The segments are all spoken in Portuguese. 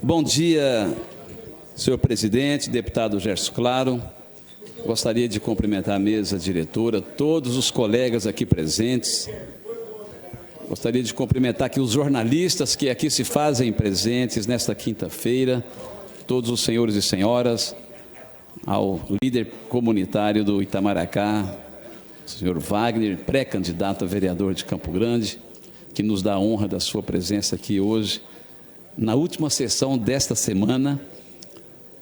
Bom dia, senhor presidente, deputado Gerson Claro. Gostaria de cumprimentar a mesa diretora, todos os colegas aqui presentes. Gostaria de cumprimentar aqui os jornalistas que aqui se fazem presentes nesta quinta-feira, todos os senhores e senhoras, ao líder comunitário do Itamaracá, senhor Wagner, pré-candidato a vereador de Campo Grande, que nos dá a honra da sua presença aqui hoje, na última sessão desta semana,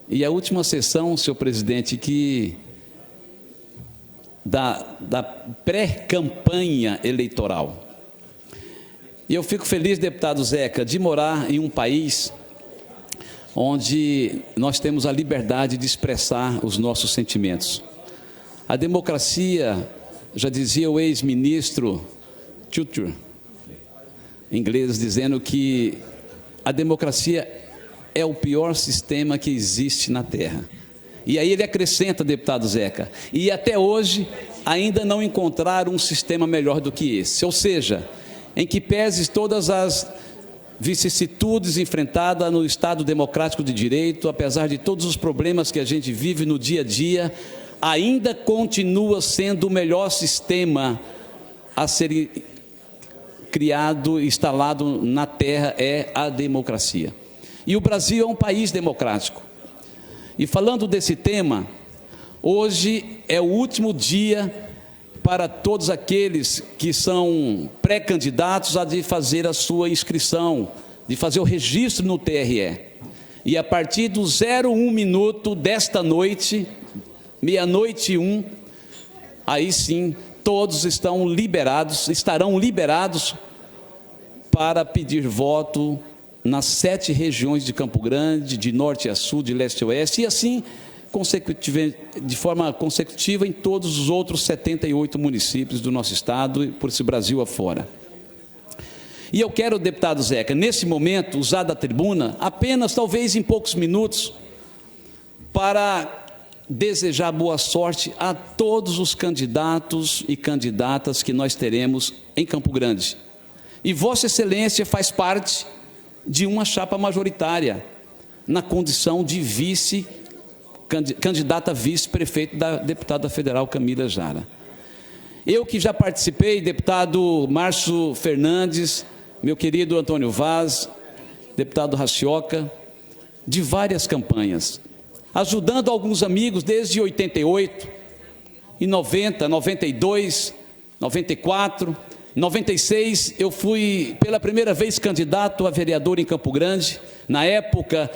e a última sessão, senhor presidente, que da pré-campanha eleitoral. E eu fico feliz, deputado Zeca, de morar em um país onde nós temos a liberdade de expressar os nossos sentimentos. A democracia, já dizia o ex-ministro Churchill, inglês, dizendo que a democracia é o pior sistema que existe na Terra. E aí ele acrescenta, deputado Zeca, e até hoje ainda não encontraram um sistema melhor do que esse. Ou seja, em que pese todas as vicissitudes enfrentadas no Estado Democrático de Direito, apesar de todos os problemas que a gente vive no dia a dia, ainda continua sendo o melhor sistema a ser criado, instalado na Terra, é a democracia. E o Brasil é um país democrático. E falando desse tema, hoje é o último dia para todos aqueles que são pré-candidatos a de fazer a sua inscrição, de fazer o registro no TRE. E a partir do 01 minuto desta noite, meia-noite e 1, aí sim, todos estarão liberados para pedir voto nas 7 regiões de Campo Grande, de norte a sul, de leste a oeste, e assim, de forma consecutiva, em todos os outros 78 municípios do nosso estado e por esse Brasil afora. E eu quero, deputado Zeca, nesse momento, usar da tribuna, apenas, talvez em poucos minutos, para desejar boa sorte a todos os candidatos e candidatas que nós teremos em Campo Grande. E Vossa Excelência faz parte de uma chapa majoritária, na condição de candidata a vice-prefeito da deputada federal Camila Jara. Eu que já participei, deputado Márcio Fernandes, meu querido Antônio Vaz, deputado Racioca, de várias campanhas, ajudando alguns amigos desde 88, e 90, 92, 94, 96, eu fui pela primeira vez candidato a vereador em Campo Grande, na época,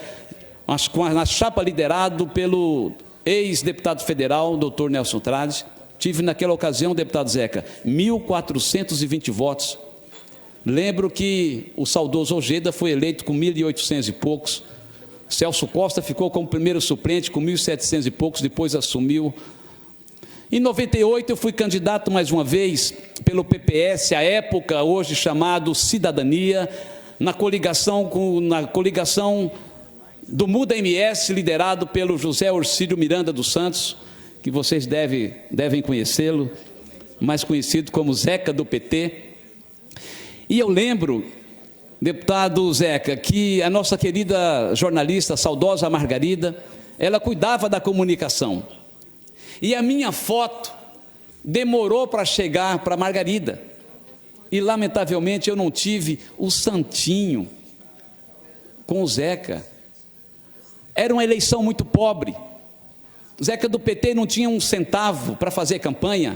na chapa liderado pelo ex-deputado federal, doutor Nelson Trade. Tive naquela ocasião, deputado Zeca, 1.420 votos. Lembro que o saudoso Ojeda foi eleito com 1.800 e poucos, Celso Costa ficou como primeiro suplente com 1.700 e poucos, depois assumiu. Em 98 eu fui candidato mais uma vez pelo PPS, à época hoje chamado Cidadania, na coligação do Muda MS, liderado pelo José Orcílio Miranda dos Santos, que vocês devem conhecê-lo, mais conhecido como Zeca do PT. E eu lembro, deputado Zeca, que a nossa querida jornalista, a saudosa Margarida, ela cuidava da comunicação. E a minha foto demorou para chegar para a Margarida. E, lamentavelmente, eu não tive o santinho com o Zeca. Era uma eleição muito pobre. O Zeca do PT não tinha um centavo para fazer campanha.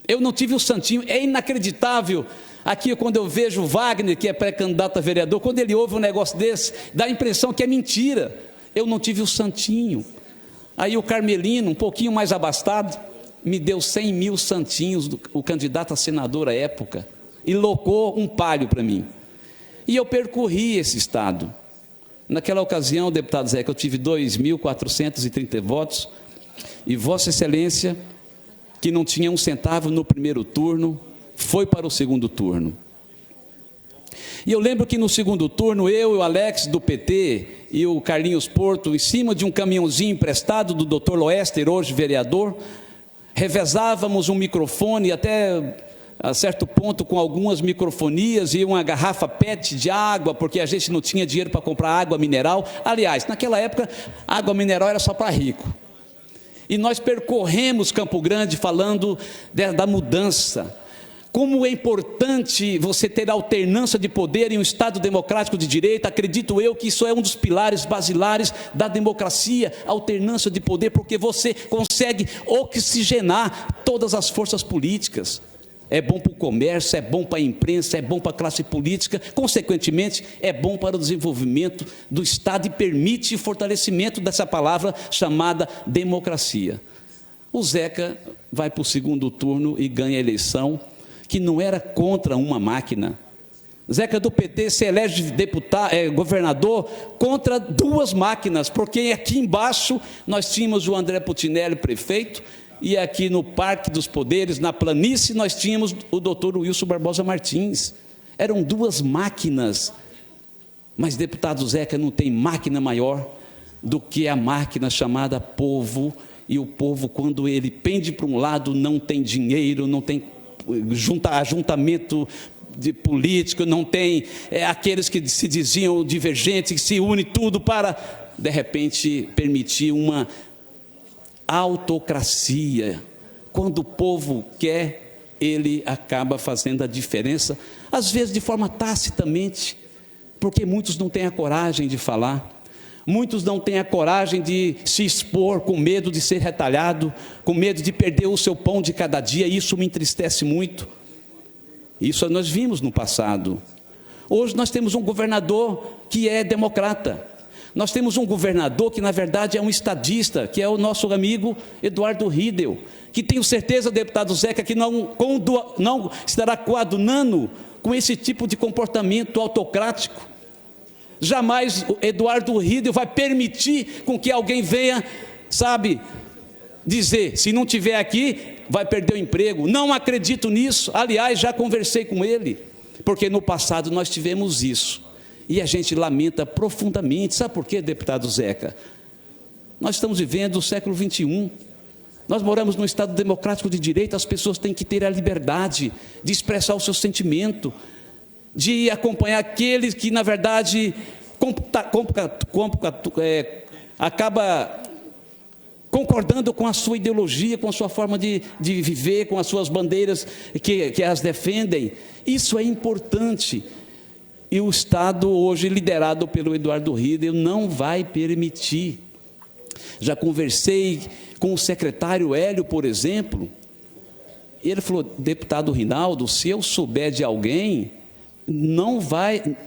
Eu não tive o santinho. É inacreditável. Aqui, quando eu vejo o Wagner, que é pré-candidato a vereador, quando ele ouve um negócio desse, dá a impressão que é mentira. Eu não tive o santinho. Aí o Carmelino, um pouquinho mais abastado, me deu 100 mil santinhos, o candidato a senador à época, e locou um palio para mim. E eu percorri esse estado. Naquela ocasião, deputado Zeca, eu tive 2.430 votos, e Vossa Excelência, que não tinha um centavo no primeiro turno, foi para o segundo turno. E eu lembro que no segundo turno, eu e o Alex do PT e o Carlinhos Porto, em cima de um caminhãozinho emprestado do Dr. Loester, hoje vereador, revezávamos um microfone, até a certo ponto, com algumas microfonias e uma garrafa PET de água, porque a gente não tinha dinheiro para comprar água mineral. Aliás, naquela época, água mineral era só para rico. E nós percorremos Campo Grande falando da mudança. Como é importante você ter alternância de poder em um Estado democrático de direito. Acredito eu que isso é um dos pilares basilares da democracia, alternância de poder, porque você consegue oxigenar todas as forças políticas. É bom para o comércio, é bom para a imprensa, é bom para a classe política, consequentemente, é bom para o desenvolvimento do Estado e permite o fortalecimento dessa palavra chamada democracia. O Zeca vai para o segundo turno e ganha a eleição, que não era contra uma máquina. Zeca do PT se elege governador contra duas máquinas, porque aqui embaixo nós tínhamos o André Putinelli prefeito, e aqui no Parque dos Poderes, na planície, nós tínhamos o doutor Wilson Barbosa Martins. Eram duas máquinas, mas deputado Zeca não tem máquina maior do que a máquina chamada povo, e o povo, quando ele pende para um lado, não tem dinheiro, não tem ajuntamento de político, não tem aqueles que se diziam divergentes, que se unem tudo para, de repente, permitir uma autocracia. Quando o povo quer, ele acaba fazendo a diferença, às vezes de forma tacitamente, porque muitos não têm a coragem de falar, muitos não têm a coragem de se expor, com medo de ser retalhado, com medo de perder o seu pão de cada dia. Isso me entristece muito. Isso nós vimos no passado. Hoje nós temos um governador que é democrata. Nós temos um governador que, na verdade, é um estadista, que é o nosso amigo Eduardo Riedel, que tenho certeza, deputado Zeca, que não estará coadunando com esse tipo de comportamento autocrático. Jamais o Eduardo Riedel vai permitir com que alguém venha, dizer, se não tiver aqui, vai perder o emprego. Não acredito nisso. Aliás, já conversei com ele, porque no passado nós tivemos isso. E a gente lamenta profundamente. Sabe por quê, deputado Zeca? Nós estamos vivendo o século XXI. Nós moramos num Estado democrático de direito. As pessoas têm que ter a liberdade de expressar o seu sentimento, de acompanhar aqueles que, na verdade, acaba concordando com a sua ideologia, com a sua forma de viver, com as suas bandeiras que as defendem. Isso é importante. E o Estado, hoje liderado pelo Eduardo Riedel, não vai permitir. Já conversei com o secretário Hélio, por exemplo, e ele falou, deputado Rinaldo, se eu souber de alguém, não vai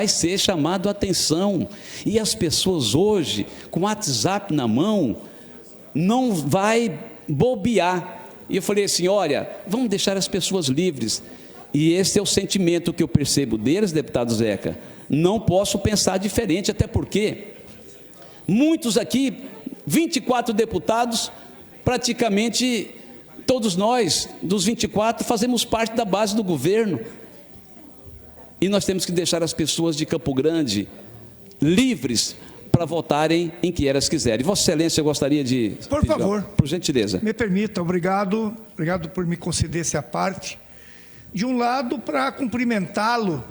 ser chamado a atenção. E as pessoas hoje, com o WhatsApp na mão, não vai bobear. E eu falei assim, olha, vamos deixar as pessoas livres. E esse é o sentimento que eu percebo deles, deputado Zeca. Não posso pensar diferente, até porque muitos aqui, 24 deputados, praticamente todos nós, dos 24, fazemos parte da base do governo. E nós temos que deixar as pessoas de Campo Grande livres para votarem em que elas quiserem. Vossa Excelência, eu gostaria de... Por favor. Por gentileza. Me permita, obrigado por me conceder essa parte. De um lado, para cumprimentá-lo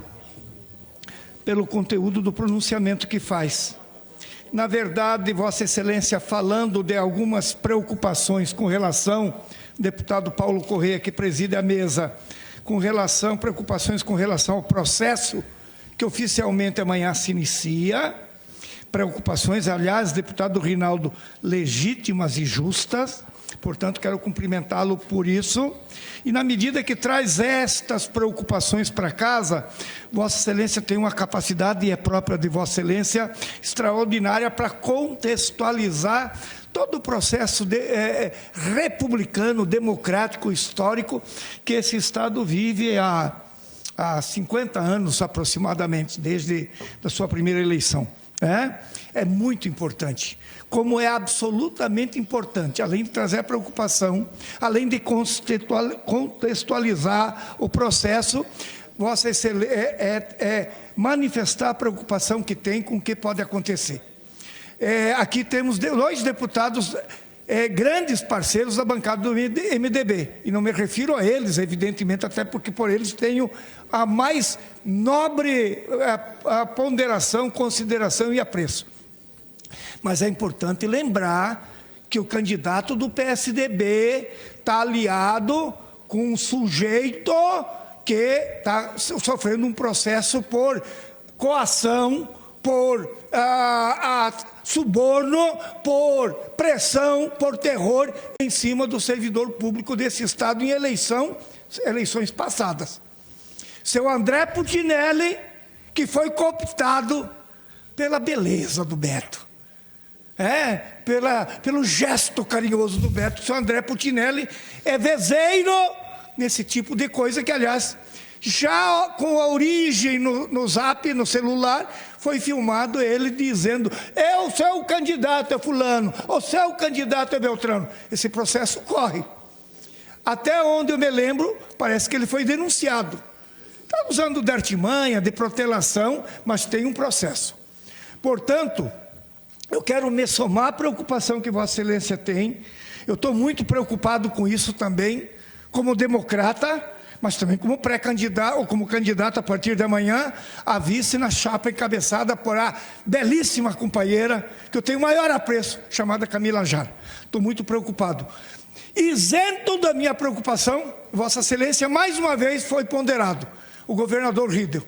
pelo conteúdo do pronunciamento que faz. Na verdade, Vossa Excelência, falando de algumas preocupações com relação, deputado Paulo Correia, que preside a mesa, preocupações com relação ao processo que oficialmente amanhã se inicia, preocupações, aliás, deputado Rinaldo, legítimas e justas. Portanto, quero cumprimentá-lo por isso. E na medida que traz estas preocupações para casa, Vossa Excelência tem uma capacidade, e é própria de Vossa Excelência, extraordinária para contextualizar todo o processo republicano, democrático, histórico, que esse Estado vive há 50 anos aproximadamente, desde a sua primeira eleição. É muito importante, como é absolutamente importante, além de trazer a preocupação, além de contextualizar o processo, Vossa Excelência manifestar a preocupação que tem com o que pode acontecer. Aqui temos 2 deputados grandes parceiros da bancada do MDB. E não me refiro a eles, evidentemente, até porque por eles tenho a mais nobre a ponderação, consideração e apreço. Mas é importante lembrar que o candidato do PSDB está aliado com um sujeito que está sofrendo um processo por coação, por suborno, por pressão, por terror em cima do servidor público desse Estado em eleições passadas. Seu André Putinelli, que foi cooptado pela beleza do Beto. Pelo gesto carinhoso do Beto. Seu André Putinelli é vezeiro nesse tipo de coisa que, aliás, já com a origem no Zap, no celular, foi filmado ele dizendo: eu sou o candidato é fulano, o seu candidato é Beltrano. Esse processo corre. Até onde eu me lembro, parece que ele foi denunciado. Está usando de artimanha, de protelação, mas tem um processo. Portanto, eu quero me somar à preocupação que Vossa Excelência tem. Eu estou muito preocupado com isso também, como democrata, mas também como pré-candidato, ou como candidato a partir de amanhã, a vice na chapa encabeçada por a belíssima companheira, que eu tenho o maior apreço, chamada Camila Jara. Estou muito preocupado. Isento da minha preocupação, Vossa Excelência mais uma vez foi ponderado, o governador Riedel.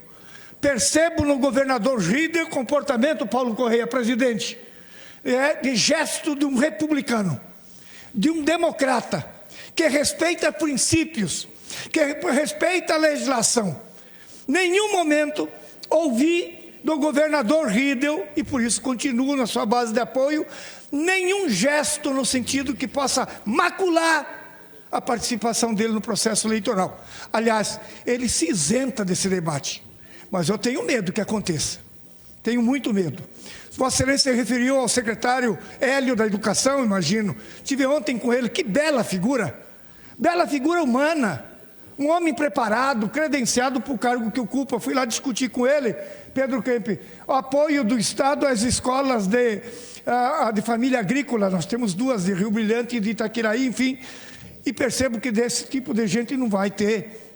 Percebo no governador Riedel comportamento, Paulo Correia, presidente, de gesto de um republicano, de um democrata, que respeita princípios, que respeita a legislação. Nenhum momento ouvi do governador Riedel, e por isso continuo na sua base de apoio, nenhum gesto no sentido que possa macular a participação dele no processo eleitoral. Aliás, ele se isenta desse debate, mas eu tenho medo que aconteça. Tenho muito medo. Vossa Excelência se referiu ao secretário Hélio da Educação, imagino. Estive ontem com ele, que bela figura humana, um homem preparado, credenciado para o cargo que ocupa. Fui lá discutir com ele, Pedro Kemp, o apoio do Estado às escolas de família agrícola. Nós temos duas, de Rio Brilhante e de Itaquiraí, enfim, e percebo que desse tipo de gente não vai ter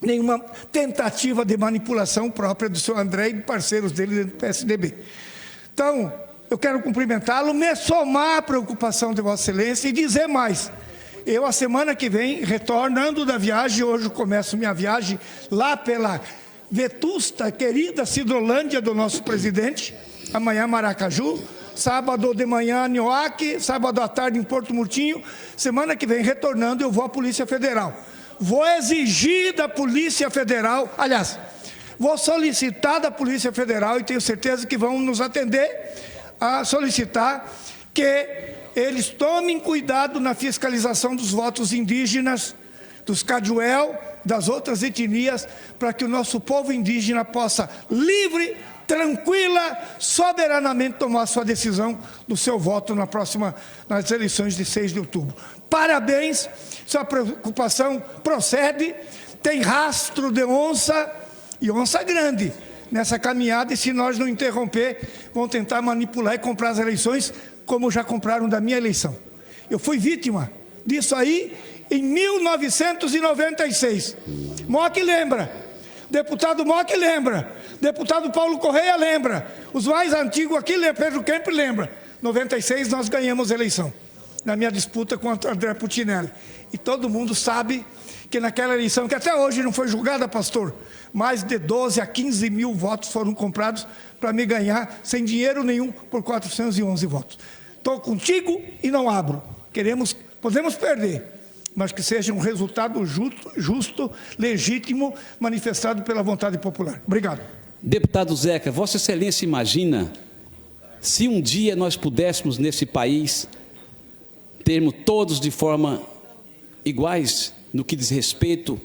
nenhuma tentativa de manipulação própria do seu André e parceiros dele dentro do PSDB. Então, eu quero cumprimentá-lo, me somar à preocupação de Vossa Excelência e dizer mais. Eu, a semana que vem, retornando da viagem, hoje começo minha viagem lá pela vetusta, querida Cidrolândia do nosso presidente, amanhã Maracaju, sábado de manhã Nioaque, sábado à tarde em Porto Murtinho, semana que vem, retornando, eu vou à Polícia Federal. Vou exigir da Polícia Federal, aliás, vou solicitar da Polícia Federal, e tenho certeza que vão nos atender, a solicitar que eles tomem cuidado na fiscalização dos votos indígenas, dos Caduel, das outras etnias, para que o nosso povo indígena possa, livre, tranquila, soberanamente tomar sua decisão do seu voto nas eleições de 6 de outubro. Parabéns, sua preocupação procede, tem rastro de onça, e onça grande, nessa caminhada, e se nós não interromper, vão tentar manipular e comprar as eleições, como já compraram da minha eleição. Eu fui vítima disso aí em 1996. Mock lembra, deputado Mock lembra, deputado Paulo Correia lembra, os mais antigos aqui, Pedro Kemp lembra. 96 nós ganhamos a eleição, na minha disputa com o André Putinelli. E todo mundo sabe que naquela eleição, que até hoje não foi julgada, pastor, mais de 12 a 15 mil votos foram comprados para me ganhar, sem dinheiro nenhum, por 411 votos. Estou contigo e não abro. Podemos perder, mas que seja um resultado justo, legítimo, manifestado pela vontade popular. Obrigado. Deputado Zeca, Vossa Excelência imagina se um dia nós pudéssemos nesse país termos todos de forma iguais no que diz respeito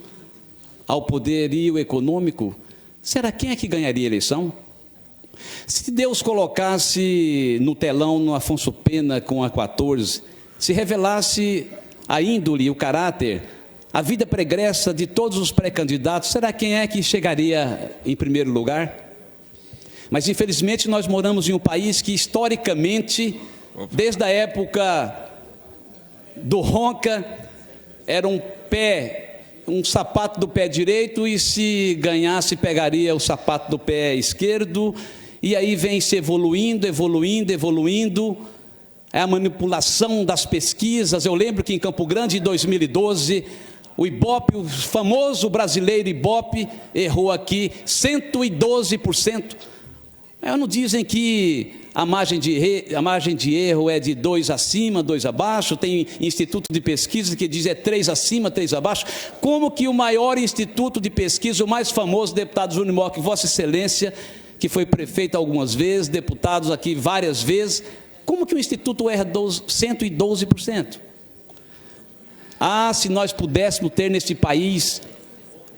ao poderio econômico, será quem é que ganharia a eleição? Se Deus colocasse no telão no Afonso Pena com a 14, se revelasse a índole, o caráter, a vida pregressa de todos os pré-candidatos, será quem é que chegaria em primeiro lugar? Mas infelizmente nós moramos em um país que historicamente, desde a época do Ronca era um sapato do pé direito, e se ganhasse pegaria o sapato do pé esquerdo, e aí vem se evoluindo, é a manipulação das pesquisas. Eu lembro que em Campo Grande, em 2012, o Ibope, o famoso brasileiro Ibope, errou aqui 112%. Não dizem que a margem de erro é de 2 acima, 2 abaixo, tem instituto de pesquisa que diz 3 acima, 3 abaixo. Como que o maior instituto de pesquisa, o mais famoso, deputado Júnior Mock, Vossa Excelência, que foi prefeito algumas vezes, deputados aqui várias vezes, como que o instituto erra 112%? Se nós pudéssemos ter neste país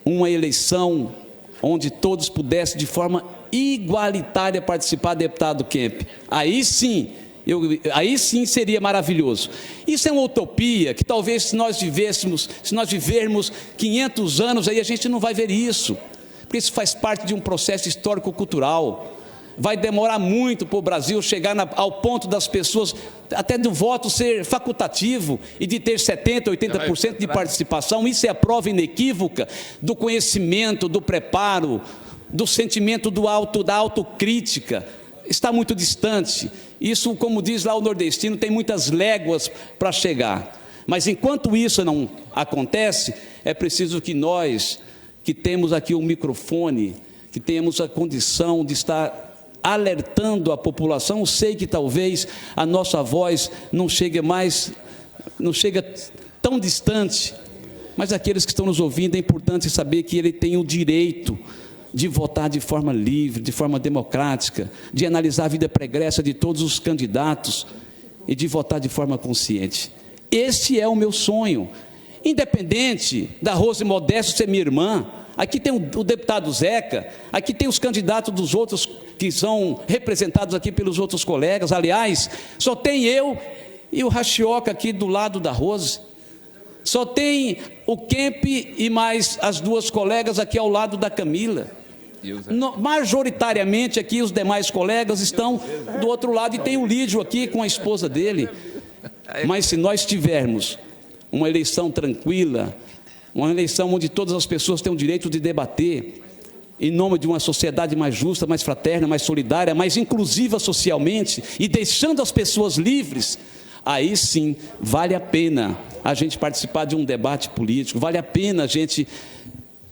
uma eleição onde todos pudessem de forma igualitária participar, deputado Kemp, aí sim seria maravilhoso. Isso é uma utopia que talvez se nós vivermos 500 anos, aí a gente não vai ver isso, porque isso faz parte de um processo histórico-cultural. Vai demorar muito para o Brasil chegar ao ponto das pessoas, até do voto ser facultativo e de ter 70%, 80% de participação. Isso é a prova inequívoca do conhecimento, do preparo, do sentimento da autocrítica. Está muito distante. Isso, como diz lá o nordestino, tem muitas léguas para chegar. Mas enquanto isso não acontece, é preciso que nós, que temos aqui um microfone, que temos a condição de estar alertando a população. Sei que talvez a nossa voz não chega tão distante, mas aqueles que estão nos ouvindo, é importante saber que ele tem o direito de votar de forma livre, de forma democrática, de analisar a vida pregressa de todos os candidatos e de votar de forma consciente. Este é o meu sonho, independente da Rose Modesto ser minha irmã. Aqui tem o deputado Zeca, aqui tem os candidatos dos outros que são representados aqui pelos outros colegas. Aliás, só tem eu e o Rachioca aqui do lado da Rose. Só tem o Kemp e mais as 2 colegas aqui ao lado da Camila. Majoritariamente aqui os demais colegas estão do outro lado, e tem o Lídio aqui com a esposa dele. Mas se nós tivermos uma eleição tranquila, uma eleição onde todas as pessoas têm o direito de debater, em nome de uma sociedade mais justa, mais fraterna, mais solidária, mais inclusiva socialmente, e deixando as pessoas livres, aí sim vale a pena a gente participar de um debate político, vale a pena a gente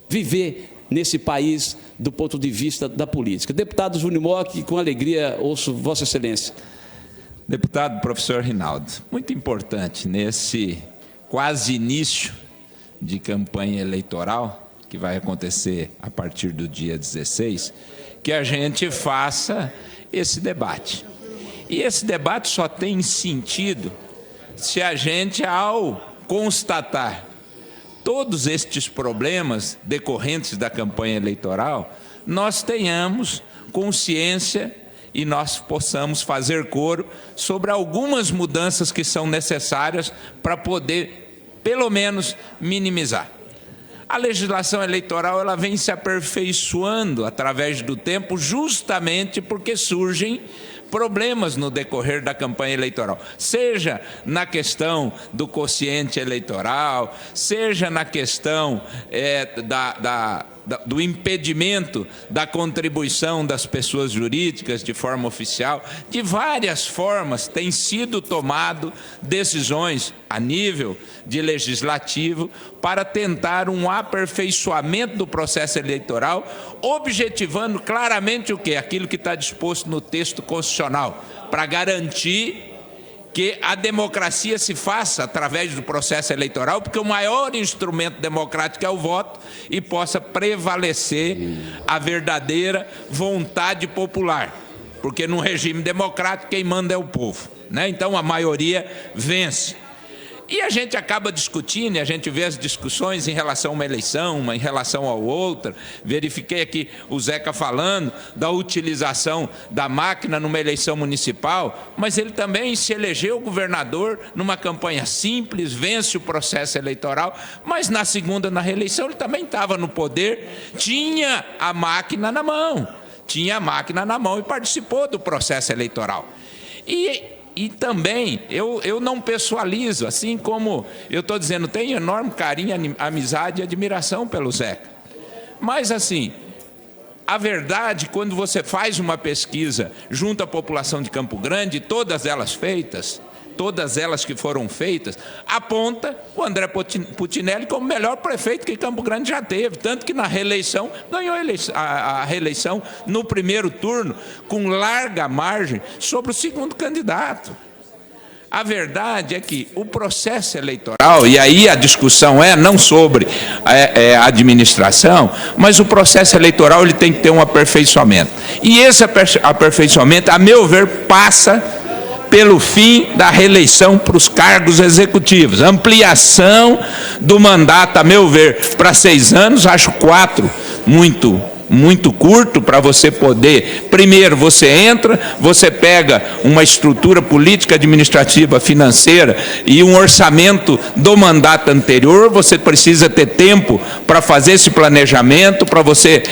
viver nesse país do ponto de vista da política. Deputado Júnior Mock, com alegria ouço Vossa Excelência. Deputado professor Rinaldo, muito importante nesse quase início de campanha eleitoral, que vai acontecer a partir do dia 16, que a gente faça esse debate. E esse debate só tem sentido se a gente, ao constatar todos estes problemas decorrentes da campanha eleitoral, nós tenhamos consciência e nós possamos fazer coro sobre algumas mudanças que são necessárias para poder, pelo menos, minimizar. A legislação eleitoral ela vem se aperfeiçoando através do tempo, justamente porque surgem problemas no decorrer da campanha eleitoral, seja na questão do quociente eleitoral, seja na questão do impedimento da contribuição das pessoas jurídicas de forma oficial. De várias formas tem sido tomado decisões a nível de legislativo para tentar um aperfeiçoamento do processo eleitoral, objetivando claramente o quê? Aquilo que está disposto no texto constitucional, para garantir que a democracia se faça através do processo eleitoral, porque o maior instrumento democrático é o voto, e possa prevalecer a verdadeira vontade popular, porque num regime democrático quem manda é o povo, né? Então a maioria vence. E a gente acaba discutindo, e a gente vê as discussões em relação a uma eleição, uma em relação a outra. Verifiquei aqui o Zeca falando da utilização da máquina numa eleição municipal, mas ele também se elegeu governador numa campanha simples, vence o processo eleitoral, mas na segunda, na reeleição, ele também estava no poder, tinha a máquina na mão e participou do processo eleitoral. E E também, eu não pessoalizo, assim como eu estou dizendo, tenho enorme carinho, amizade e admiração pelo Zeca. Mas, assim, a verdade, quando você faz uma pesquisa junto à população de Campo Grande, todas elas feitas, todas elas que foram feitas, aponta o André Putinelli como o melhor prefeito que Campo Grande já teve, tanto que na reeleição, ganhou a reeleição no primeiro turno, com larga margem, sobre o segundo candidato. A verdade é que o processo eleitoral, e aí a discussão é não sobre a administração, mas o processo eleitoral ele tem que ter um aperfeiçoamento. E esse aperfeiçoamento, a meu ver, passa pelo fim da reeleição para os cargos executivos. Ampliação do mandato, a meu ver, para 6 anos, acho 4 muito curto para você poder, primeiro você entra, você pega uma estrutura política, administrativa, financeira e um orçamento do mandato anterior, você precisa ter tempo para fazer esse planejamento, para você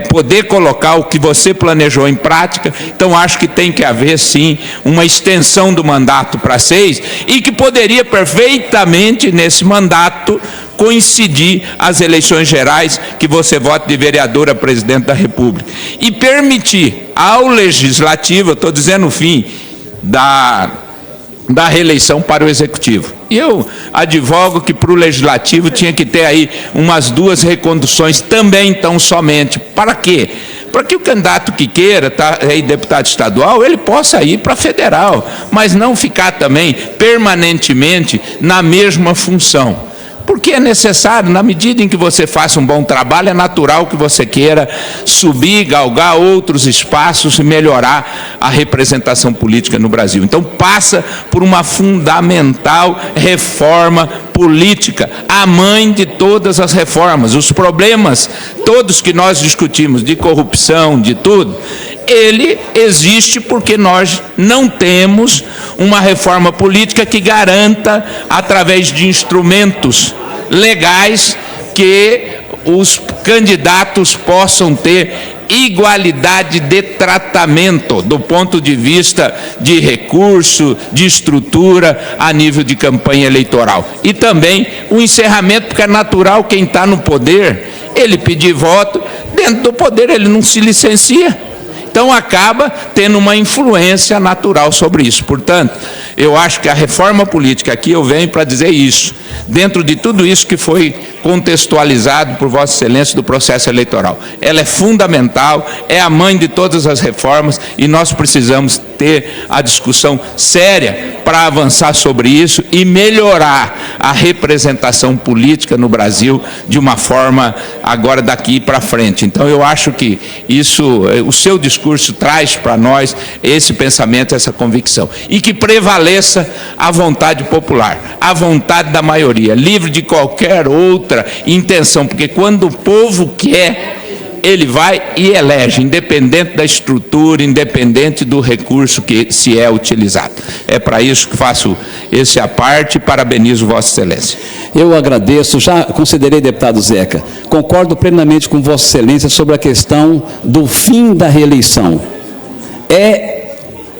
poder colocar o que você planejou em prática. Então acho que tem que haver sim uma extensão do mandato para 6 e que poderia perfeitamente nesse mandato coincidir as eleições gerais, que você vote de vereador a presidente da República. E permitir ao Legislativo, eu estou dizendo o fim da reeleição para o Executivo. E eu advogo que para o Legislativo tinha que ter aí umas 2 reconduções também, tão somente. Para quê? Para que o candidato que queira, deputado estadual, ele possa ir para federal, mas não ficar também permanentemente na mesma função. Porque é necessário, na medida em que você faça um bom trabalho, é natural que você queira subir, galgar outros espaços e melhorar a representação política no Brasil. Então passa por uma fundamental reforma política, a mãe de todas as reformas. Os problemas todos que nós discutimos, de corrupção, de tudo, ele existe porque nós não temos uma reforma política que garanta, através de instrumentos legais, que os candidatos possam ter igualdade de tratamento do ponto de vista de recurso, de estrutura a nível de campanha eleitoral. E também o encerramento, porque é natural quem está no poder, ele pedir voto, dentro do poder ele não se licencia. Então acaba tendo uma influência natural sobre isso. Portanto, eu acho que a reforma política, aqui eu venho para dizer isso, dentro de tudo isso que foi contextualizado por Vossa Excelência do processo eleitoral. Ela é fundamental, é a mãe de todas as reformas e nós precisamos ter a discussão séria para avançar sobre isso e melhorar a representação política no Brasil de uma forma agora daqui para frente. Então eu acho que isso, o seu discurso traz para nós esse pensamento, essa convicção. E que prevaleça a vontade popular, a vontade da maioria, livre de qualquer outra intenção, porque quando o povo quer, ele vai e elege, independente da estrutura, independente do recurso que se é utilizado. É para isso que faço esse à parte e parabenizo Vossa Excelência. Eu agradeço, já considerei, deputado Zeca, concordo plenamente com Vossa Excelência sobre a questão do fim da reeleição. É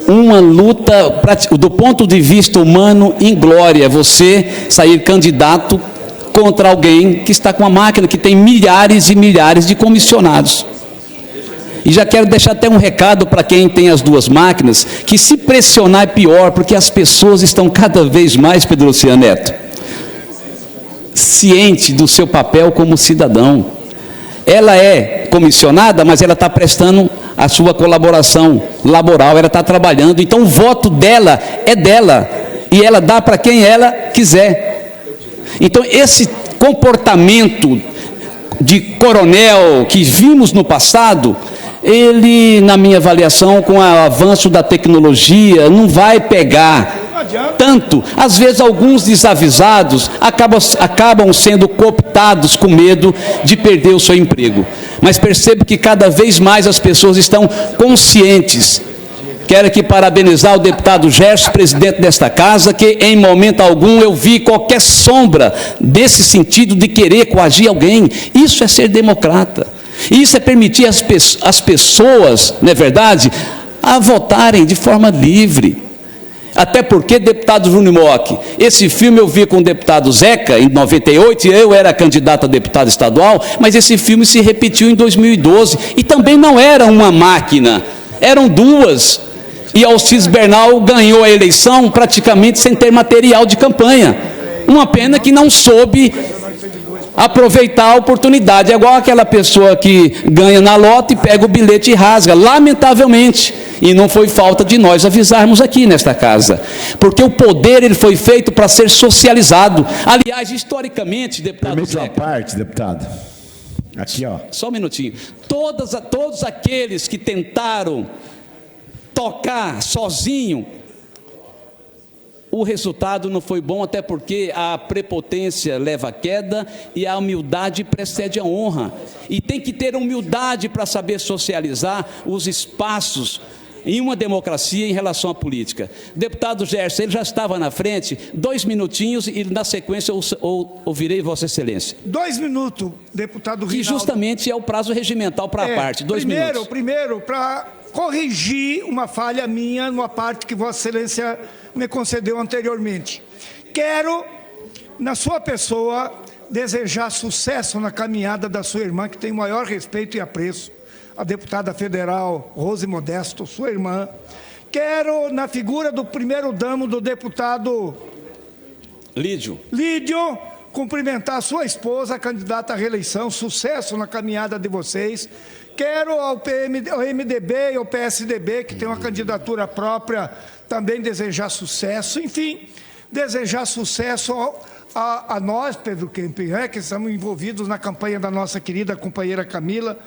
uma luta, do ponto de vista humano, inglória, você sair candidato contra alguém que está com uma máquina que tem milhares e milhares de comissionados. E já quero deixar até um recado para quem tem as 2 máquinas, que se pressionar é pior, porque as pessoas estão cada vez mais, Pedro Luciano Neto, ciente do seu papel como cidadão. Ela é comissionada, mas ela está prestando a sua colaboração laboral, ela está trabalhando, então o voto dela é dela, e ela dá para quem ela quiser. Então, esse comportamento de coronel que vimos no passado, ele, na minha avaliação, com o avanço da tecnologia, não vai pegar tanto. Às vezes, alguns desavisados acabam sendo cooptados com medo de perder o seu emprego. Mas percebo que cada vez mais as pessoas estão conscientes. Quero aqui parabenizar o deputado Gerson, presidente desta casa, que em momento algum eu vi qualquer sombra desse sentido de querer coagir alguém. Isso é ser democrata. Isso é permitir as pessoas, não é verdade, a votarem de forma livre. Até porque, deputado Júnior Mock, esse filme eu vi com o deputado Zeca, em 98, e eu era candidato a deputado estadual, mas esse filme se repetiu em 2012, e também não era uma máquina, eram duas. E Alcides Bernal ganhou a eleição praticamente sem ter material de campanha. Uma pena que não soube aproveitar a oportunidade. É igual aquela pessoa que ganha na loto e pega o bilhete e rasga, lamentavelmente. E não foi falta de nós avisarmos aqui nesta casa. Porque o poder ele foi feito para ser socializado. Aliás, historicamente, deputado Permite uma Zeca, parte, deputado. Aqui, ó. só um minutinho. Todos aqueles que tentaram tocar sozinho, o resultado não foi bom, até porque a prepotência leva à queda e a humildade precede a honra. E tem que ter humildade para saber socializar os espaços em uma democracia em relação à política. Deputado Gerson, ele já estava na frente, 2 minutinhos, e na sequência eu ouvirei Vossa Excelência. 2 minutos, deputado Que Rinaldo. justamente é o prazo regimental para a parte, 2 minutos. Primeiro, para corrigir uma falha minha numa parte que Vossa Excelência me concedeu anteriormente. Quero, na sua pessoa, desejar sucesso na caminhada da sua irmã, que tem o maior respeito e apreço, a deputada federal Rose Modesto, sua irmã. Quero, na figura do primeiro-damo do deputado Lídio, cumprimentar a sua esposa, candidata à reeleição, sucesso na caminhada de vocês. Quero ao MDB e ao PSDB, que tem uma candidatura própria, também desejar sucesso. Enfim, desejar sucesso a nós, Pedro Kemping, que estamos envolvidos na campanha da nossa querida companheira Camila.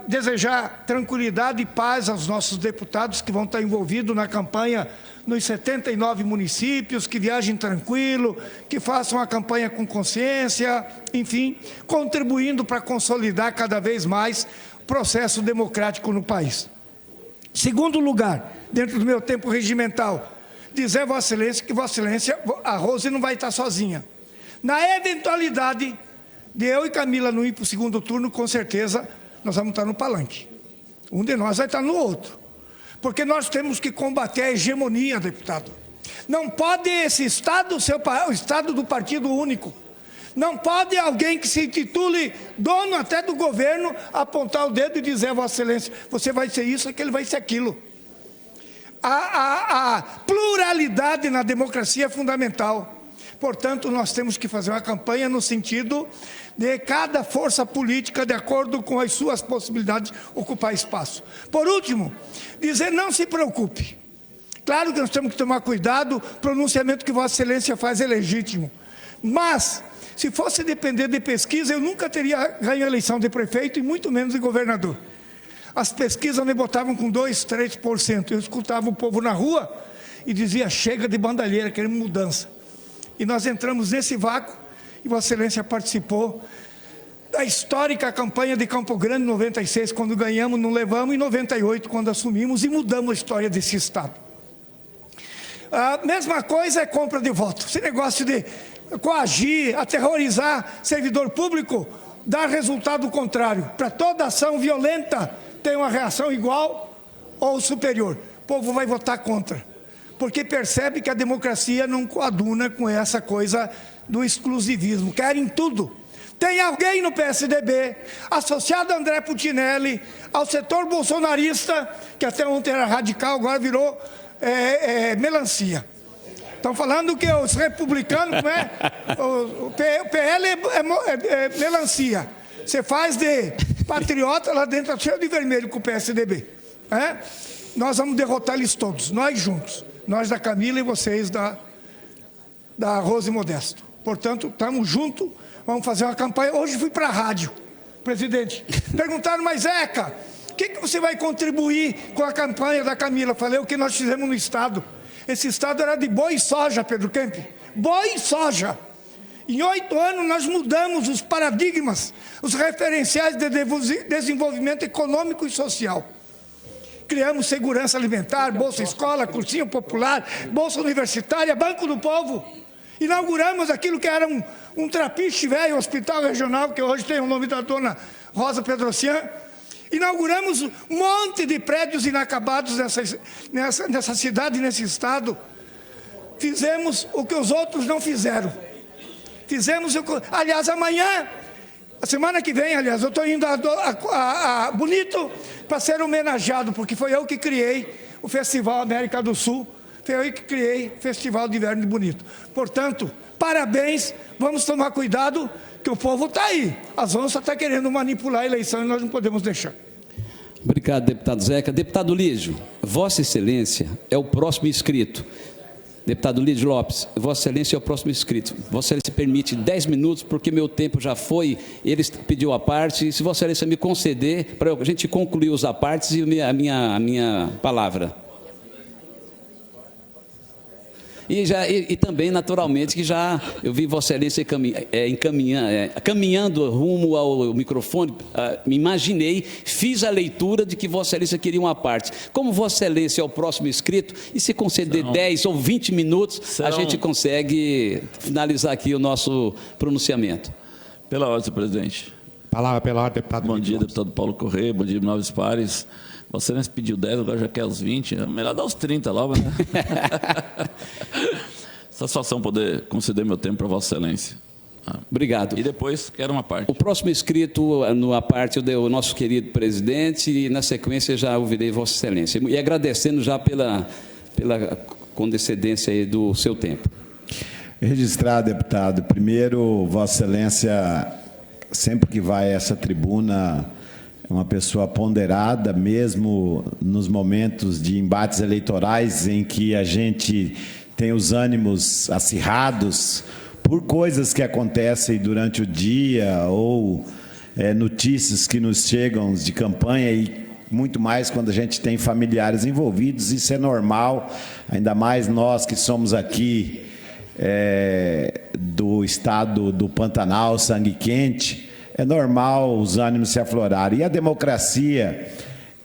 Desejar tranquilidade e paz aos nossos deputados que vão estar envolvidos na campanha nos 79 municípios, que viajem tranquilo, que façam a campanha com consciência, enfim, contribuindo para consolidar cada vez mais o processo democrático no país. Segundo lugar, dentro do meu tempo regimental, dizer a Vossa Excelência que Vossa Excelência, a Rose não vai estar sozinha. Na eventualidade de eu e Camila não ir para o segundo turno, com certeza nós vamos estar no palanque. Um de nós vai estar no outro. Porque nós temos que combater a hegemonia, deputado. Não pode esse Estado ser o Estado do partido único. Não pode alguém que se intitule dono até do governo apontar o dedo e dizer a Vossa Excelência, você vai ser isso, aquele vai ser aquilo. A pluralidade na democracia é fundamental. Portanto, nós temos que fazer uma campanha no sentido de cada força política, de acordo com as suas possibilidades, ocupar espaço. Por último, dizer não se preocupe. Claro que nós temos que tomar cuidado, o pronunciamento que Vossa Excelência faz é legítimo. Mas, se fosse depender de pesquisa, eu nunca teria ganho a eleição de prefeito e muito menos de governador. As pesquisas me botavam com 2%, 3%. Eu escutava o povo na rua e dizia, chega de bandalheira, queremos mudança. E nós entramos nesse vácuo e Vossa Excelência participou da histórica campanha de Campo Grande, em 96, quando ganhamos, não levamos, e em 98, quando assumimos e mudamos a história desse Estado. A mesma coisa é compra de voto. Esse negócio de coagir, aterrorizar servidor público, dá resultado contrário. Para toda ação violenta, tem uma reação igual ou superior. O povo vai votar contra. Porque percebe que a democracia não coaduna com essa coisa do exclusivismo. Querem tudo. Tem alguém no PSDB, associado a André Putinelli, ao setor bolsonarista, que até ontem era radical, agora virou melancia. Estão falando que os republicanos, não é? O PL é melancia. Você faz de patriota, lá dentro cheio de vermelho com o PSDB. Nós vamos derrotar eles todos, nós juntos. Nós da Camila e vocês da Rose Modesto. Portanto, estamos juntos, vamos fazer uma campanha. Hoje fui para a rádio, presidente. Perguntaram, mas Zeca, o que você vai contribuir com a campanha da Camila? Falei, o que nós fizemos no Estado. Esse Estado era de boi e soja, Pedro Kemping. Boi e soja. Em 8 anos nós mudamos os paradigmas, os referenciais de desenvolvimento econômico e social. Criamos segurança alimentar, Bolsa Escola, Cursinho Popular, Bolsa Universitária, Banco do Povo. Inauguramos aquilo que era um trapiche velho, hospital regional, que hoje tem o nome da dona Rosa Pedrocian. Inauguramos um monte de prédios inacabados nessa cidade, nesse estado. Fizemos o que os outros não fizeram. Fizemos o que... Aliás, amanhã, a semana que vem, aliás, eu estou indo a Bonito para ser homenageado, porque foi eu que criei o Festival América do Sul, foi eu que criei o Festival de Inverno de Bonito. Portanto, parabéns, vamos tomar cuidado, que o povo está aí. As onças estão querendo manipular a eleição e nós não podemos deixar. Obrigado, deputado Zeca. Deputado Lídio, Vossa Excelência é o próximo inscrito. Deputado Lídio Lopes, Vossa Excelência é o próximo inscrito. Vossa Excelência permite 10 minutos, porque meu tempo já foi, ele pediu a parte, e se Vossa Excelência me conceder, para a gente concluir os apartes e a minha palavra. E também, naturalmente, que já eu vi Vossa Excelência caminhando rumo ao microfone, me imaginei, fiz a leitura de que Vossa Excelência queria uma parte. Como Vossa Excelência é o próximo inscrito, e se conceder 10 ou 20 minutos, a gente consegue finalizar aqui o nosso pronunciamento. Pela ordem, senhor presidente. Palavra pela ordem, deputado. Bom dia, deputado Paulo Correia, bom dia, Novos Pares. Vossa Excelência pediu 10, agora já quer os 20. É melhor dar os 30 logo, né? Satisfação poder conceder meu tempo para Vossa Excelência. Obrigado. E depois, quero uma parte. O próximo inscrito, a parte, o nosso querido presidente, e na sequência já ouvirei Vossa Excelência. E agradecendo já pela condescendência aí do seu tempo. Registrar, deputado. Primeiro, Vossa Excelência, sempre que vai a essa tribuna, é uma pessoa ponderada, mesmo nos momentos de embates eleitorais em que a gente tem os ânimos acirrados por coisas que acontecem durante o dia ou notícias que nos chegam de campanha e muito mais quando a gente tem familiares envolvidos. Isso é normal, ainda mais nós que somos aqui do estado do Pantanal, sangue quente. É normal os ânimos se aflorarem. E a democracia,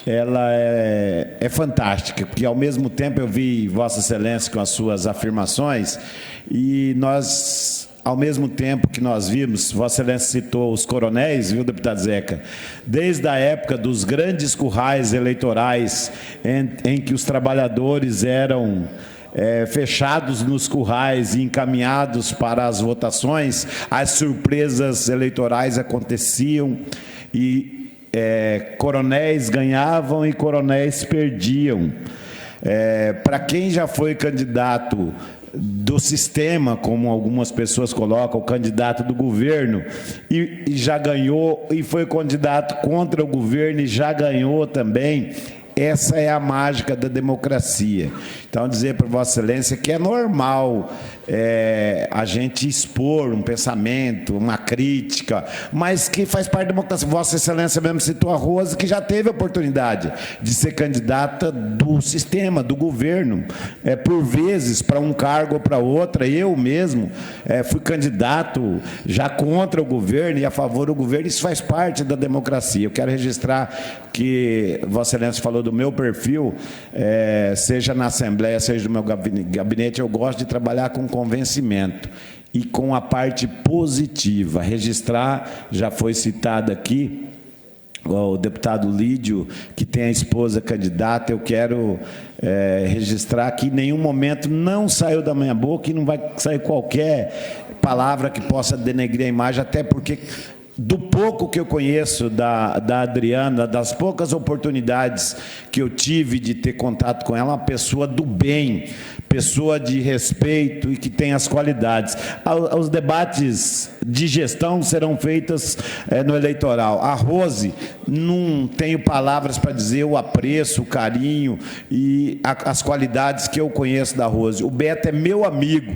ela é fantástica, porque ao mesmo tempo eu vi Vossa Excelência com as suas afirmações, e nós, ao mesmo tempo que nós vimos, Vossa Excelência citou os coronéis, viu, deputado Zeca? Desde a época dos grandes currais eleitorais, em que os trabalhadores eram fechados nos currais e encaminhados para as votações, as surpresas eleitorais aconteciam e coronéis ganhavam e coronéis perdiam. Para quem já foi candidato do sistema, como algumas pessoas colocam, o candidato do governo, e já ganhou, e foi candidato contra o governo e já ganhou também, essa é a mágica da democracia. Então, dizer para Vossa Excelência que é normal a gente expor um pensamento, uma crítica, mas que faz parte da democracia. Vossa Excelência mesmo citou a Rose, que já teve a oportunidade de ser candidata do sistema, do governo, por vezes para um cargo ou para outra. Eu mesmo fui candidato já contra o governo e a favor do governo. Isso faz parte da democracia. Eu quero registrar que Vossa Excelência falou do meu perfil, seja na Assembleia, seja no meu gabinete, eu gosto de trabalhar com convencimento e com a parte positiva. Registrar, já foi citado aqui, o deputado Lídio, que tem a esposa candidata. Eu quero registrar que em nenhum momento não saiu da minha boca e não vai sair qualquer palavra que possa denegrir a imagem, até porque do pouco que eu conheço da Adriana, das poucas oportunidades que eu tive de ter contato com ela, uma pessoa do bem, pessoa de respeito e que tem as qualidades. Os debates de gestão serão feitos no eleitoral. A Rose, não tenho palavras para dizer o apreço, o carinho e as qualidades que eu conheço da Rose. O Beto é meu amigo.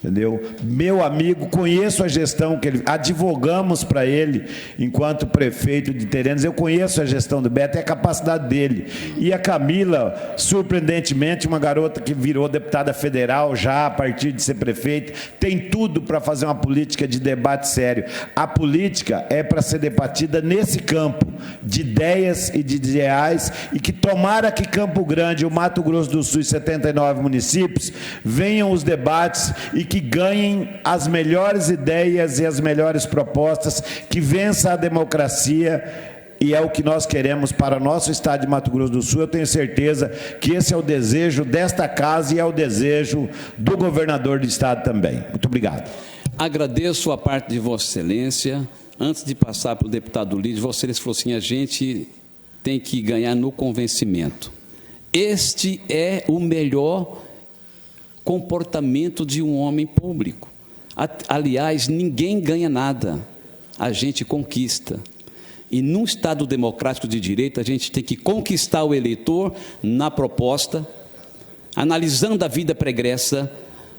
Entendeu? Meu amigo, conheço a gestão que ele... Advogamos para ele, enquanto prefeito de Terenos, eu conheço a gestão do Beto e a capacidade dele. E a Camila, surpreendentemente, uma garota que virou deputada federal já a partir de ser prefeita, tem tudo para fazer uma política de debate sério. A política é para ser debatida nesse campo de ideias e de ideais, e que tomara que Campo Grande, o Mato Grosso do Sul e 79 municípios, venham os debates e que ganhem as melhores ideias e as melhores propostas, que vença a democracia e é o que nós queremos para nosso estado de Mato Grosso do Sul. Eu tenho certeza que esse é o desejo desta casa e é o desejo do governador do estado também. Muito obrigado. Agradeço a parte de Vossa Excelência. Antes de passar para o deputado Lídio, Vossa Excelência falou assim, a gente tem que ganhar no convencimento. Este é o melhor comportamento de um homem público. Aliás, ninguém ganha nada, a gente conquista. E num Estado democrático de direito, a gente tem que conquistar o eleitor na proposta, analisando a vida pregressa,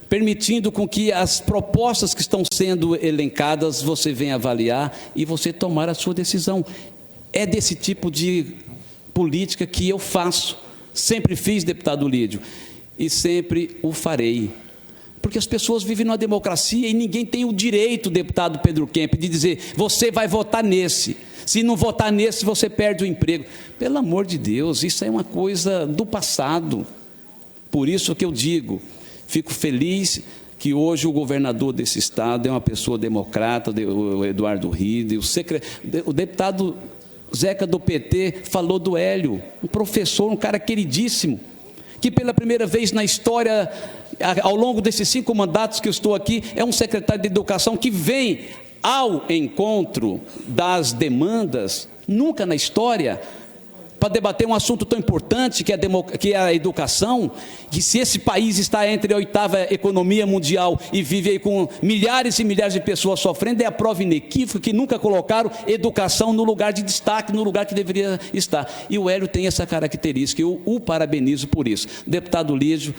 permitindo com que as propostas que estão sendo elencadas, você venha avaliar e você tomar a sua decisão. É desse tipo de política que eu faço. Sempre fiz, deputado Lídio, e sempre o farei. Porque as pessoas vivem numa democracia e ninguém tem o direito, deputado Pedro Kemp, de dizer, você vai votar nesse. Se não votar nesse, você perde o emprego. Pelo amor de Deus, isso é uma coisa do passado. Por isso que eu digo, fico feliz que hoje o governador desse estado é uma pessoa democrata, o Eduardo Ride, o deputado Zeca do PT falou do Hélio, um professor, um cara queridíssimo, que pela primeira vez na história, ao longo desses 5 mandatos que eu estou aqui, é um secretário de educação que vem ao encontro das demandas, nunca na história, para debater um assunto tão importante que é a educação, que se esse país está entre a 8ª economia mundial e vive aí com milhares e milhares de pessoas sofrendo, é a prova inequívoca que nunca colocaram educação no lugar de destaque, no lugar que deveria estar. E o Hélio tem essa característica, eu o parabenizo por isso. Deputado Lídio,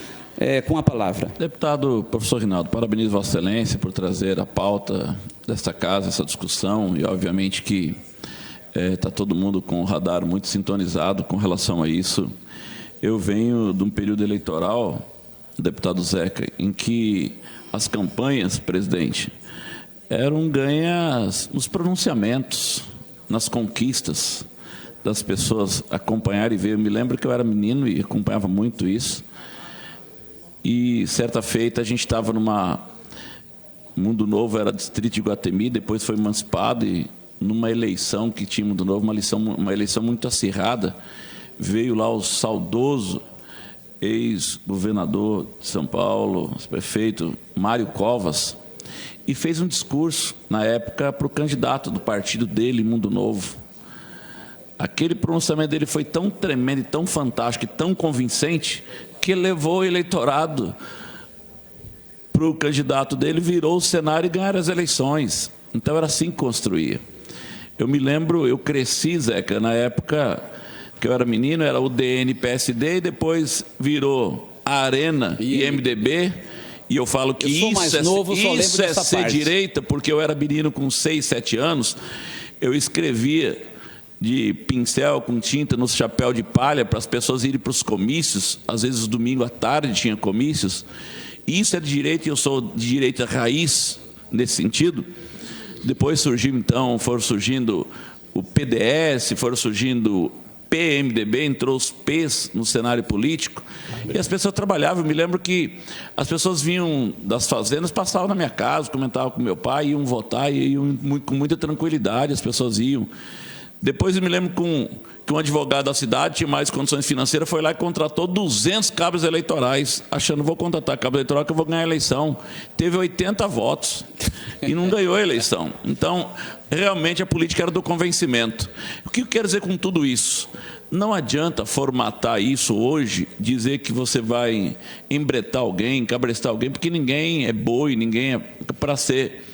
com a palavra. Deputado professor Rinaldo, parabenizo Vossa Excelência por trazer a pauta desta casa, essa discussão, e obviamente que está todo mundo com o radar muito sintonizado com relação a isso. Eu venho de um período eleitoral, deputado Zeca, em que as campanhas, presidente, eram ganhas nos pronunciamentos, nas conquistas das pessoas acompanhar e ver. Eu me lembro que eu era menino e acompanhava muito isso. E certa feita a gente estava numa... Mundo Novo era distrito de Iguatemi, depois foi emancipado e numa eleição que tinha Mundo Novo, uma eleição muito acirrada, veio lá o saudoso ex-governador de São Paulo, prefeito Mário Covas, e fez um discurso, na época, para o candidato do partido dele, Mundo Novo. Aquele pronunciamento dele foi tão tremendo, tão fantástico e tão convincente, que levou o eleitorado para o candidato dele, virou o cenário e ganharam as eleições. Então era assim que construía. Eu me lembro, eu cresci, Zeca, na época que eu era menino, era o DN, PSD, e depois virou a Arena e MDB, e eu falo que isso é ser direita, porque eu era menino com 6, 7 anos, eu escrevia de pincel com tinta no chapéu de palha para as pessoas irem para os comícios, às vezes domingo à tarde tinha comícios. Isso é de direita, e eu sou de direita raiz nesse sentido. Depois surgiu, então, foram surgindo o PDS, foram surgindo PMDB, entrou os P's no cenário político, e as pessoas trabalhavam. Eu me lembro que as pessoas vinham das fazendas, passavam na minha casa, comentavam com meu pai, iam votar, e iam com muita tranquilidade, as pessoas iam. Depois eu me lembro que um advogado da cidade tinha mais condições financeiras, foi lá e contratou 200 cabos eleitorais, achando, vou contratar cabo eleitoral que eu vou ganhar a eleição. Teve 80 votos e não ganhou a eleição. Então, realmente a política era do convencimento. O que eu quero dizer com tudo isso? Não adianta formatar isso hoje, dizer que você vai embretar alguém, cabrestar alguém, porque ninguém é boi, ninguém é para ser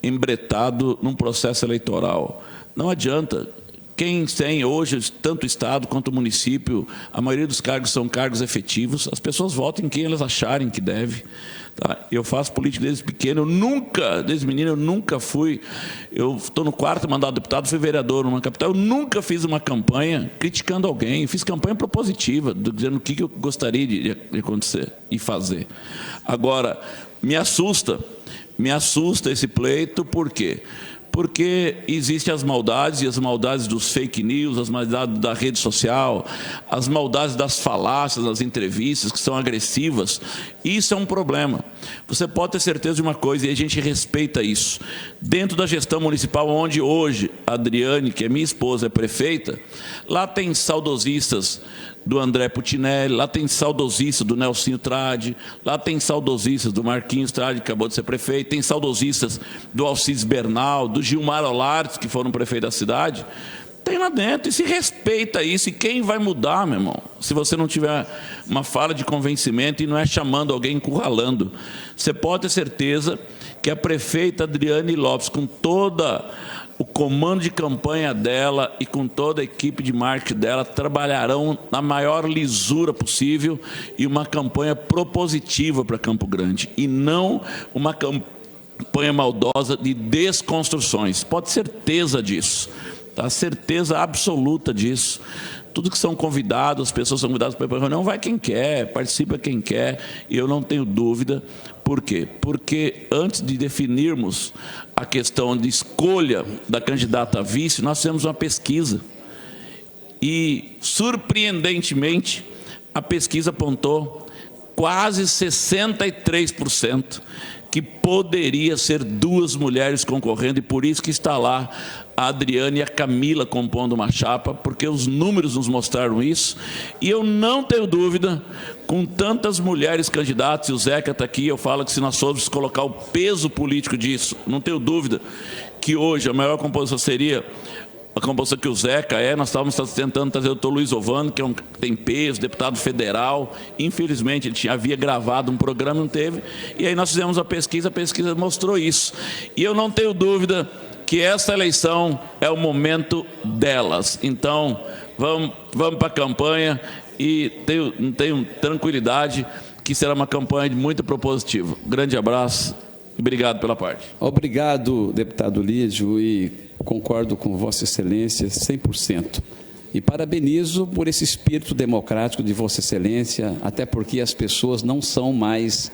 embretado num processo eleitoral. Não adianta. Quem tem hoje, tanto o Estado quanto o município, a maioria dos cargos são cargos efetivos, as pessoas votam em quem elas acharem que deve. Tá? Eu faço política desde pequeno, eu nunca, desde menino, eu nunca fui, eu estou no 4º mandato de deputado, fui vereador numa capital, eu nunca fiz uma campanha criticando alguém, eu fiz campanha propositiva, dizendo o que eu gostaria de acontecer e fazer. Agora, me assusta esse pleito, por quê? porque existem as maldades, e as maldades dos fake news, as maldades da rede social, as maldades das falácias, das entrevistas, que são agressivas. Isso é um problema. Você pode ter certeza de uma coisa, e a gente respeita isso. Dentro da gestão municipal, onde hoje a Adriane, que é minha esposa, é prefeita, lá tem saudosistas do André Putinelli, lá tem saudosistas do Nelsinho Tradi, lá tem saudosistas do Marquinhos Tradi, que acabou de ser prefeito, tem saudosistas do Alcides Bernal, do Gilmar Olares, que foram prefeito da cidade. Tem lá dentro, e se respeita isso. E quem vai mudar, meu irmão, se você não tiver uma fala de convencimento e não é chamando alguém, encurralando? Você pode ter certeza que a prefeita Adriane Lopes, com toda o comando de campanha dela e com toda a equipe de marketing dela, trabalharão na maior lisura possível e uma campanha propositiva para Campo Grande, e não uma campanha maldosa de desconstruções. Pode ter certeza disso, tá? Certeza absoluta disso. Tudo que são convidados, as pessoas são convidadas para a reunião, vai quem quer, participa quem quer, e eu não tenho dúvida. Por quê? Porque antes de definirmos a questão de escolha da candidata a vice, nós fizemos uma pesquisa. E, surpreendentemente, a pesquisa apontou quase 63% que poderia ser 2 mulheres concorrendo, e por isso que está lá a Adriane e a Camila compondo uma chapa, porque os números nos mostraram isso. E eu não tenho dúvida, com tantas mulheres candidatas, e o Zeca está aqui, eu falo que se nós formos colocar o peso político disso, não tenho dúvida que hoje a maior composição seria a composição que o Zeca é. Nós estávamos tentando trazer o Dr. Luiz Ovando, que tem peso, deputado federal. Infelizmente, ele havia gravado um programa, não teve. E aí nós fizemos a pesquisa mostrou isso. E eu não tenho dúvida que essa eleição é o momento delas. Então, vamos para a campanha, e tenho tranquilidade que será uma campanha muito propositiva. Grande abraço e obrigado pela parte. Obrigado, deputado Lídio, e concordo com Vossa Excelência 100%. E parabenizo por esse espírito democrático de Vossa Excelência, até porque as pessoas não são mais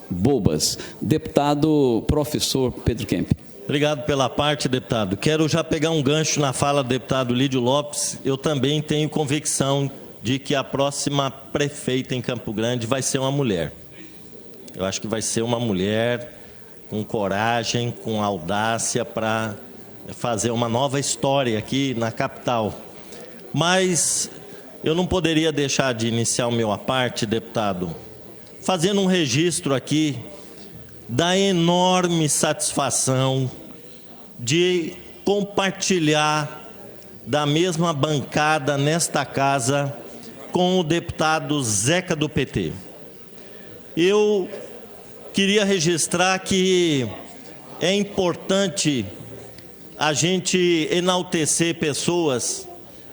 bobas. Deputado professor Pedro Kemp. Obrigado pela parte, deputado. Quero já pegar um gancho na fala do deputado Lídio Lopes. Eu também tenho convicção de que a próxima prefeita em Campo Grande vai ser uma mulher. Eu acho que vai ser uma mulher com coragem, com audácia para fazer uma nova história aqui na capital. Mas eu não poderia deixar de iniciar o meu à parte, deputado, fazendo um registro aqui da enorme satisfação de compartilhar da mesma bancada nesta casa com o deputado Zeca do PT. Eu queria registrar que é importante a gente enaltecer pessoas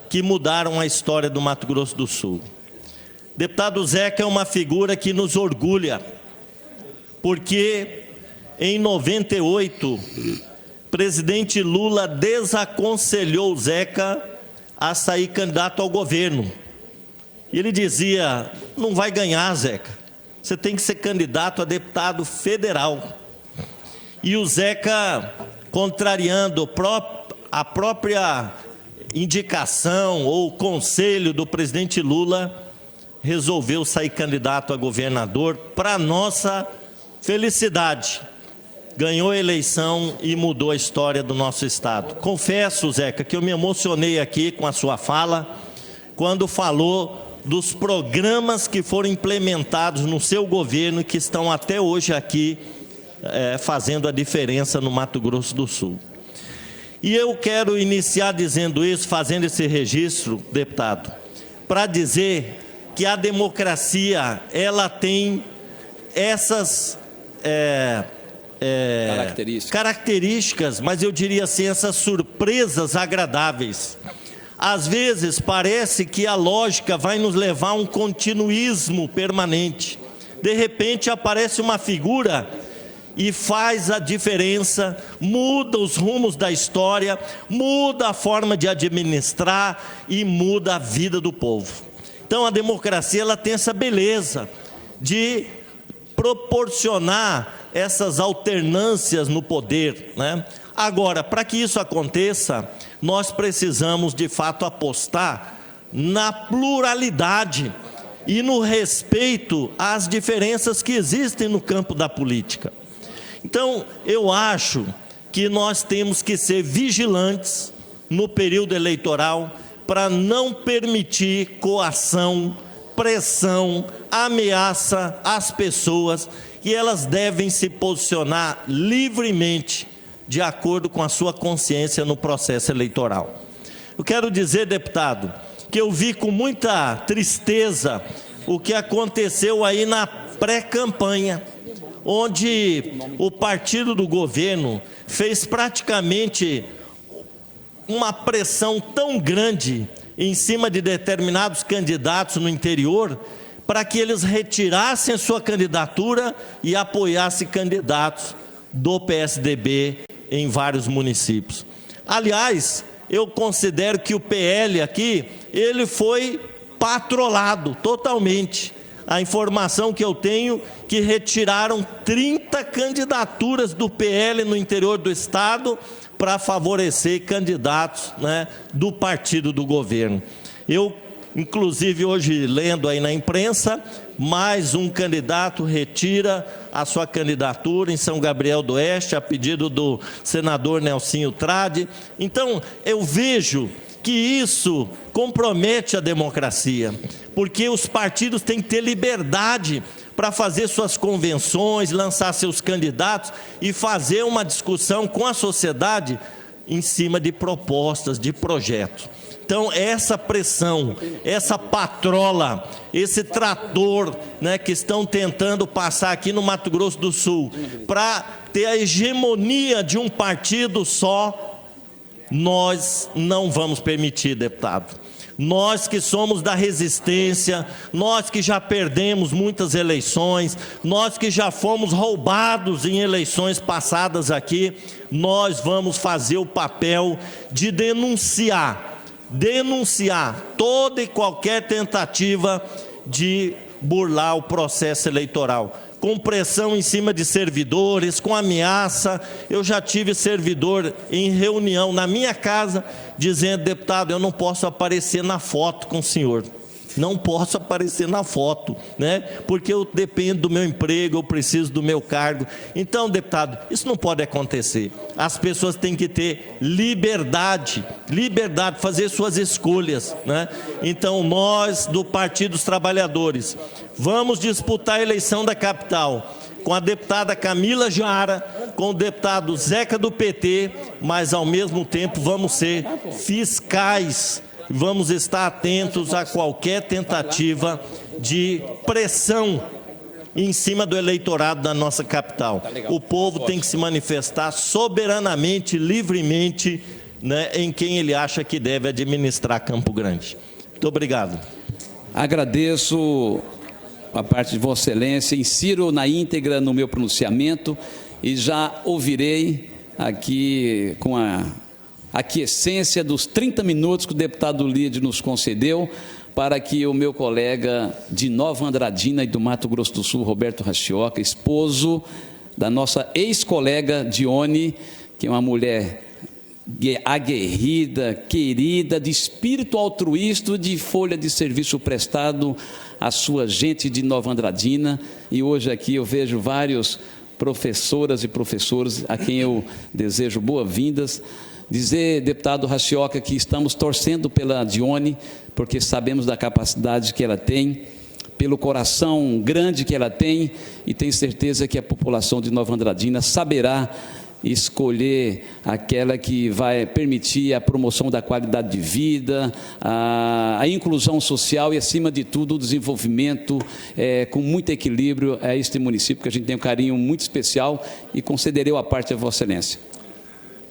que mudaram a história do Mato Grosso do Sul. Deputado Zeca é uma figura que nos orgulha, porque em 98, presidente Lula desaconselhou o Zeca a sair candidato ao governo. E ele dizia: não vai ganhar, Zeca, você tem que ser candidato a deputado federal. E o Zeca, contrariando a própria indicação ou conselho do presidente Lula, resolveu sair candidato a governador. Para nossa felicidade, ganhou a eleição e mudou a história do nosso estado. Confesso, Zeca, que eu me emocionei aqui com a sua fala, quando falou dos programas que foram implementados no seu governo e que estão até hoje aqui fazendo a diferença no Mato Grosso do Sul. E eu quero iniciar dizendo isso, fazendo esse registro, deputado, para dizer que a democracia, ela tem essas características, mas eu diria assim, essas surpresas agradáveis. Às vezes parece que a lógica vai nos levar a um continuismo permanente. De repente aparece uma figura e faz a diferença, muda os rumos da história, muda a forma de administrar e muda a vida do povo. Então a democracia, ela tem essa beleza de proporcionar essas alternâncias no poder, né? Agora, para que isso aconteça, nós precisamos, de fato, apostar na pluralidade e no respeito às diferenças que existem no campo da política. Então, eu acho que nós temos que ser vigilantes no período eleitoral para não permitir coação, pressão, ameaça às pessoas, e elas devem se posicionar livremente de acordo com a sua consciência no processo eleitoral. Eu quero dizer, deputado, que eu vi com muita tristeza o que aconteceu aí na pré-campanha, onde o partido do governo fez praticamente uma pressão tão grande em cima de determinados candidatos no interior, para que eles retirassem a sua candidatura e apoiassem candidatos do PSDB em vários municípios. Aliás, eu considero que o PL aqui, ele foi patrolado totalmente. A informação que eu tenho, que retiraram 30 candidaturas do PL no interior do estado para favorecer candidatos, né, do partido do governo. Eu, inclusive, hoje lendo aí na imprensa, mais um candidato retira a sua candidatura em São Gabriel do Oeste, a pedido do senador Nelsinho Trade. Então, eu vejo que isso compromete a democracia, porque os partidos têm que ter liberdade para fazer suas convenções, lançar seus candidatos e fazer uma discussão com a sociedade em cima de propostas, de projetos. Então, essa pressão, essa patrola, esse trator, né, que estão tentando passar aqui no Mato Grosso do Sul, para ter a hegemonia de um partido só, nós não vamos permitir, deputado. Nós que somos da resistência, nós que já perdemos muitas eleições, nós que já fomos roubados em eleições passadas aqui, nós vamos fazer o papel de denunciar toda e qualquer tentativa de burlar o processo eleitoral, com pressão em cima de servidores, com ameaça. Eu já tive servidor em reunião na minha casa, dizendo: deputado, eu não posso aparecer na foto com o senhor. Não posso aparecer na foto, né? Porque eu dependo do meu emprego, eu preciso do meu cargo. Então, deputado, isso não pode acontecer. As pessoas têm que ter liberdade de fazer suas escolhas, né? Então, nós do Partido dos Trabalhadores vamos disputar a eleição da capital com a deputada Camila Jara, com o deputado Zeca do PT, mas ao mesmo tempo vamos ser fiscais. Vamos estar atentos a qualquer tentativa de pressão em cima do eleitorado da nossa capital. O povo tem que se manifestar soberanamente, livremente, né, em quem ele acha que deve administrar Campo Grande. Muito obrigado. Agradeço a parte de Vossa Excelência, insiro na íntegra no meu pronunciamento e já ouvirei aqui com a aquiescência dos 30 minutos que o deputado Lídio nos concedeu, para que o meu colega de Nova Andradina e do Mato Grosso do Sul, Roberto Rachioca, esposo da nossa ex-colega Dione, que é uma mulher aguerrida, querida, de espírito altruísta, de folha de serviço prestado à sua gente de Nova Andradina, e hoje aqui eu vejo vários professoras e professores a quem eu desejo boas-vindas. Dizer, deputado Rachioca, que estamos torcendo pela Dione, porque sabemos da capacidade que ela tem, pelo coração grande que ela tem, e tenho certeza que a população de Nova Andradina saberá escolher aquela que vai permitir a promoção da qualidade de vida, a inclusão social e, acima de tudo, o desenvolvimento com muito equilíbrio a este município, que a gente tem um carinho muito especial, e concederei a parte a Vossa Excelência.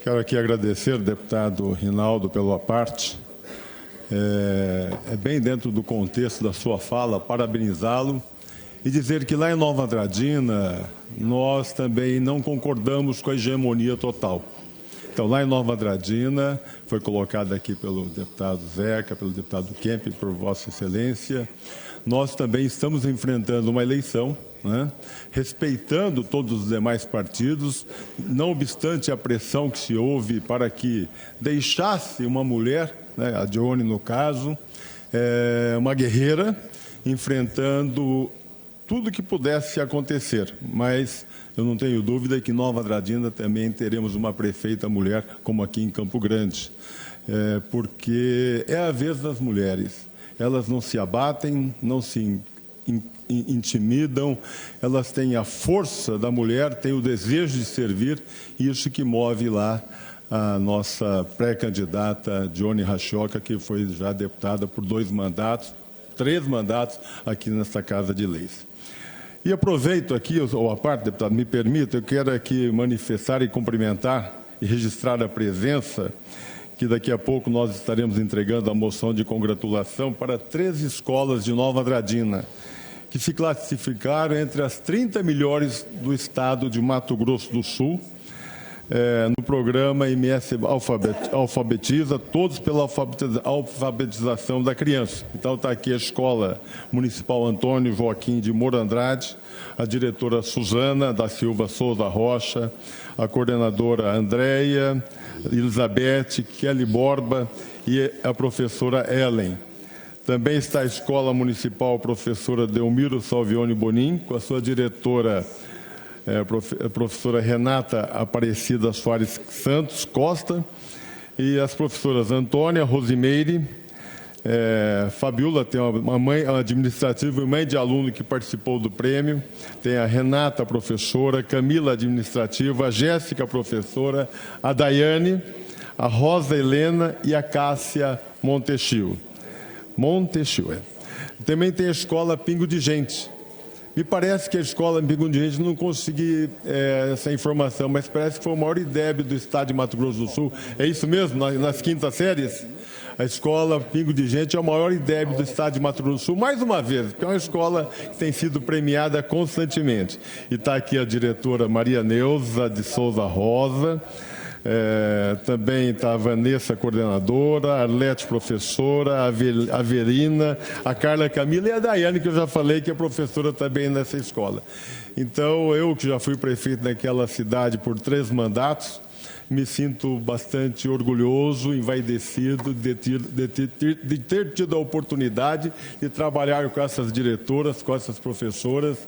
Quero aqui agradecer, deputado Rinaldo, pela parte. É bem dentro do contexto da sua fala, parabenizá-lo e dizer que lá em Nova Andradina nós também não concordamos com a hegemonia total. Então, lá em Nova Andradina, foi colocado aqui pelo deputado Zeca, pelo deputado Kemp, por Vossa Excelência, nós também estamos enfrentando uma eleição, né, respeitando todos os demais partidos, não obstante a pressão que se houve para que deixasse uma mulher, né, a Dione no caso, uma guerreira, enfrentando tudo que pudesse acontecer, mas eu não tenho dúvida que em Nova Andradina também teremos uma prefeita mulher, como aqui em Campo Grande, porque é a vez das mulheres. Elas não se abatem, não se intimidam, elas têm a força da mulher, têm o desejo de servir, e isso que move lá a nossa pré-candidata Dione Rachoca, que foi já deputada por 3 mandatos aqui nessa Casa de Leis. E aproveito aqui, ou a parte, deputado, me permita, eu quero aqui manifestar e cumprimentar e registrar a presença, que daqui a pouco nós estaremos entregando a moção de congratulação para 3 escolas de Nova Andradina, que se classificaram entre as 30 melhores do estado de Mato Grosso do Sul, no programa MS Alfabetiza, todos pela alfabetização da criança. Então está aqui a Escola Municipal Antônio Joaquim de Moura Andrade, a diretora Suzana da Silva Souza Rocha, a coordenadora Andréia, Elizabeth, Kelly Borba e a professora Ellen. Também está a Escola Municipal Professora Delmiro Salvione Bonin, com a sua diretora a professora Renata Aparecida Soares Santos Costa, e as professoras Antônia, Rosimeire, Fabiola, tem uma mãe administrativa e mãe de aluno que participou do prêmio, tem a Renata, professora, Camila, administrativa, a Jéssica, professora, a Daiane, a Rosa Helena e a Cássia Montechil. Também tem a Escola Pingo de Gente. Me parece que a escola Pingo de Gente, não consegui essa informação, mas parece que foi o maior IDEB do estado de Mato Grosso do Sul. É isso mesmo, nas 5ª séries? A escola Pingo de Gente é o maior IDEB do estado de Mato Grosso do Sul, mais uma vez, porque é uma escola que tem sido premiada constantemente. E está aqui a diretora Maria Neuza de Souza Rosa, também está a Vanessa, coordenadora, a Arlete, professora, a Verina, a Carla Camila e a Daiane, que eu já falei que é professora também nessa escola. Então, eu que já fui prefeito naquela cidade por 3 mandatos, me sinto bastante orgulhoso, envaidecido de ter tido a oportunidade de trabalhar com essas diretoras, com essas professoras,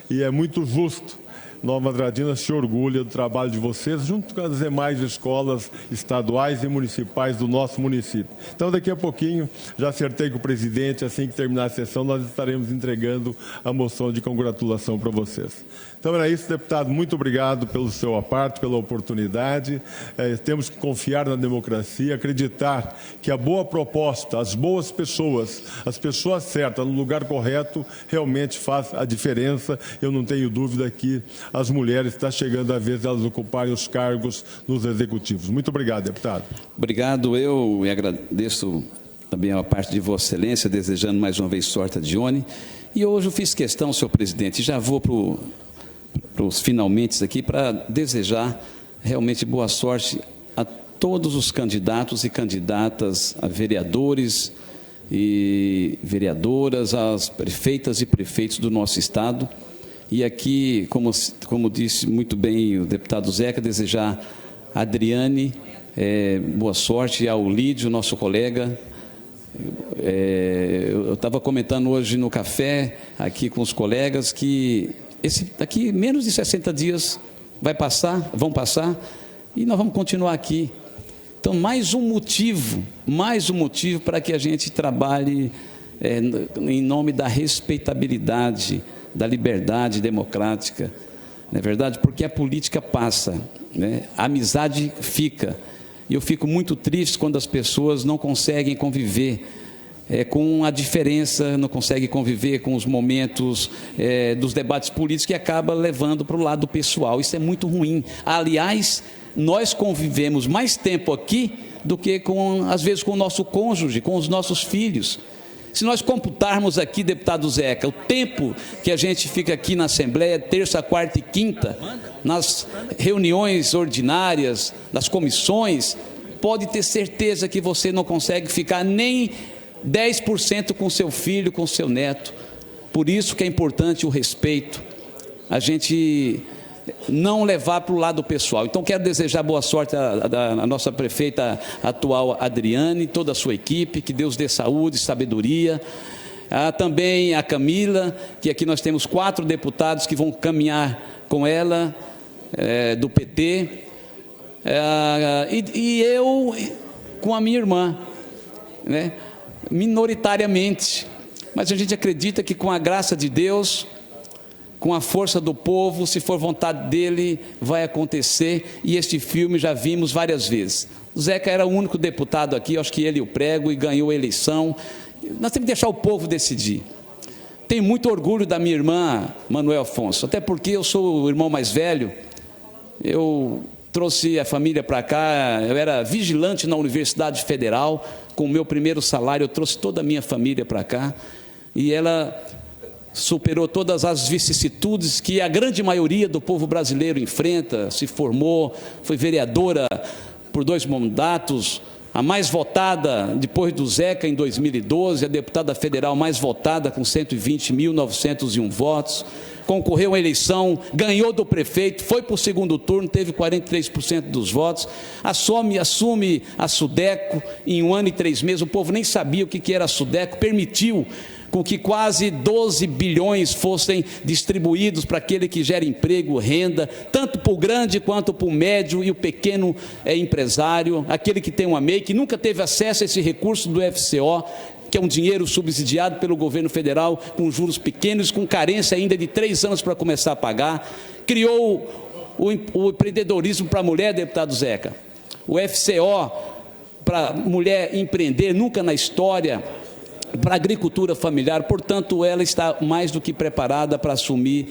e é muito justo. Nova Andradina se orgulha do trabalho de vocês, junto com as demais escolas estaduais e municipais do nosso município. Então, daqui a pouquinho, já acertei com o presidente, assim que terminar a sessão, nós estaremos entregando a moção de congratulação para vocês. Então, era isso, deputado. Muito obrigado pelo seu aparte, pela oportunidade. Temos que confiar na democracia, acreditar que a boa proposta, as boas pessoas, as pessoas certas, no lugar correto, realmente faz a diferença. Eu não tenho dúvida que as mulheres, está chegando a vez de elas ocuparem os cargos nos executivos. Muito obrigado, deputado. Obrigado. Eu agradeço também a parte de Vossa Excelência, desejando mais uma vez sorte a Dione. E hoje eu fiz questão, senhor presidente, já vou para os finalmente aqui, para desejar realmente boa sorte a todos os candidatos e candidatas, a vereadores e vereadoras, às prefeitas e prefeitos do nosso estado. E aqui, como disse muito bem o deputado Zeca, desejar a Adriane boa sorte, ao Lídio, nosso colega. Eu estava comentando hoje no café, aqui com os colegas, que daqui menos de 60 dias vão passar, e nós vamos continuar aqui. Então, mais um motivo para que a gente trabalhe em nome da respeitabilidade, da liberdade democrática, não é verdade? Porque a política passa, né? A amizade fica. E eu fico muito triste quando as pessoas não conseguem conviver com a diferença, não conseguem conviver com os momentos dos debates políticos, que acaba levando para o lado pessoal. Isso é muito ruim. Aliás, nós convivemos mais tempo aqui do que, às vezes, com o nosso cônjuge, com os nossos filhos. Se nós computarmos aqui, deputado Zeca, o tempo que a gente fica aqui na Assembleia, terça, quarta e quinta, nas reuniões ordinárias, das comissões, pode ter certeza que você não consegue ficar nem 10% com seu filho, com seu neto. Por isso que é importante o respeito, a gente não levar para o lado pessoal. Então, quero desejar boa sorte à nossa prefeita atual, Adriane, toda a sua equipe, que Deus dê saúde, sabedoria. Também a Camila, que aqui nós temos 4 deputados que vão caminhar com ela, do PT, e eu com a minha irmã, né, minoritariamente, mas a gente acredita que com a graça de Deus, com a força do povo, se for vontade dele, vai acontecer, e este filme já vimos várias vezes. O Zeca era o único deputado aqui, acho que ele e o Prego, e ganhou a eleição. Nós temos que deixar o povo decidir. Tenho muito orgulho da minha irmã, Manuel Afonso, até porque eu sou o irmão mais velho, eu trouxe a família para cá, eu era vigilante na Universidade Federal, com o meu primeiro salário, eu trouxe toda a minha família para cá, e ela superou todas as vicissitudes que a grande maioria do povo brasileiro enfrenta, se formou, foi vereadora por 2 mandatos, a mais votada depois do Zeca em 2012, a deputada federal mais votada com 120.901 votos, concorreu à eleição, ganhou do prefeito, foi para o segundo turno, teve 43% dos votos, assume a Sudeco em 1 ano e 3 meses, o povo nem sabia o que era a Sudeco, permitiu com que quase 12 bilhões fossem distribuídos para aquele que gera emprego, renda, tanto para o grande quanto para o médio e o pequeno empresário, aquele que tem uma MEI, que nunca teve acesso a esse recurso do FCO, que é um dinheiro subsidiado pelo governo federal, com juros pequenos, com carência ainda de 3 anos para começar a pagar. Criou o empreendedorismo para a mulher, deputado Zeca. O FCO para mulher empreender, nunca na história, para a agricultura familiar, portanto, ela está mais do que preparada para assumir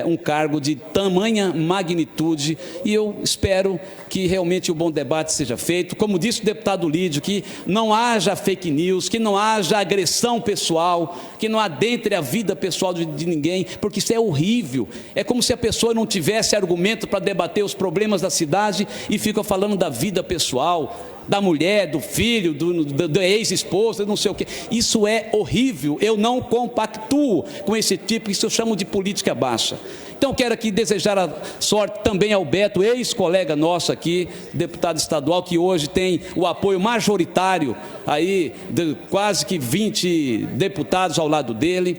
um cargo de tamanha magnitude, e eu espero que realmente o bom debate seja feito, como disse o deputado Lídio, que não haja fake news, que não haja agressão pessoal, que não adentre a vida pessoal de ninguém, porque isso é horrível, é como se a pessoa não tivesse argumento para debater os problemas da cidade e fica falando da vida pessoal, da mulher, do filho, da ex-esposa, não sei o quê. Isso é horrível, eu não compactuo com esse tipo, isso eu chamo de política baixa. Então quero aqui desejar a sorte também ao Beto, ex-colega nosso aqui, deputado estadual, que hoje tem o apoio majoritário aí, de quase que 20 deputados ao lado dele,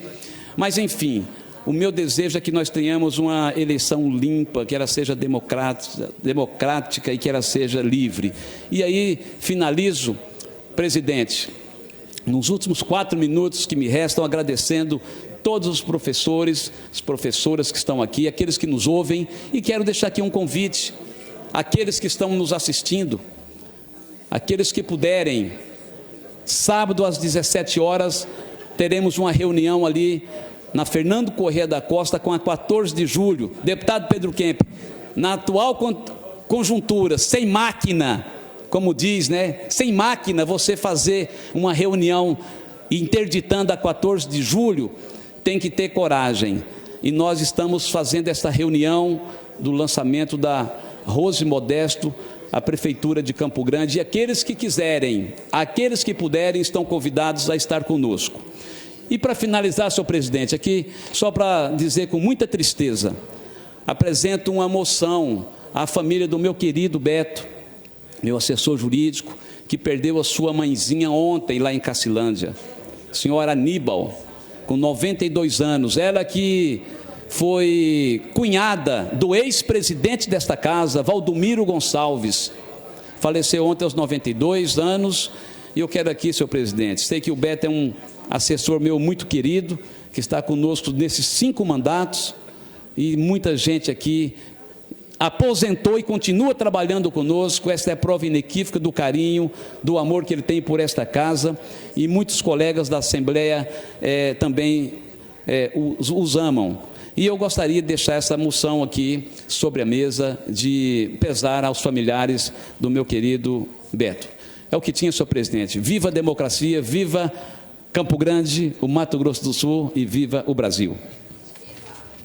mas enfim, o meu desejo é que nós tenhamos uma eleição limpa, que ela seja democrática e que ela seja livre. E aí, finalizo, presidente, nos últimos 4 minutos que me restam, agradecendo todos os professores, as professoras que estão aqui, aqueles que nos ouvem, e quero deixar aqui um convite, àqueles que estão nos assistindo, aqueles que puderem, sábado às 17 horas, teremos uma reunião ali, na Fernando Corrêa da Costa, com a 14 de julho, deputado Pedro Kemp, na atual conjuntura, sem máquina, como diz, né? Sem máquina, você fazer uma reunião interditando a 14 de julho, tem que ter coragem. E nós estamos fazendo essa reunião do lançamento da Rose Modesto, a Prefeitura de Campo Grande, e aqueles que quiserem, aqueles que puderem, estão convidados a estar conosco. E para finalizar, senhor presidente, aqui, só para dizer com muita tristeza, apresento uma moção à família do meu querido Beto, meu assessor jurídico, que perdeu a sua mãezinha ontem lá em Cacilândia, a senhora Aníbal, com 92 anos, ela que foi cunhada do ex-presidente desta casa, Valdomiro Gonçalves, faleceu ontem aos 92 anos, e eu quero aqui, senhor presidente, sei que o Beto é um assessor meu muito querido, que está conosco nesses 5 mandatos, e muita gente aqui aposentou e continua trabalhando conosco. Esta é a prova inequívoca do carinho, do amor que ele tem por esta casa, e muitos colegas da Assembleia também os amam. E eu gostaria de deixar essa moção aqui sobre a mesa, de pesar aos familiares do meu querido Beto. É o que tinha, senhor presidente. Viva a democracia, viva Campo Grande, o Mato Grosso do Sul, e viva o Brasil.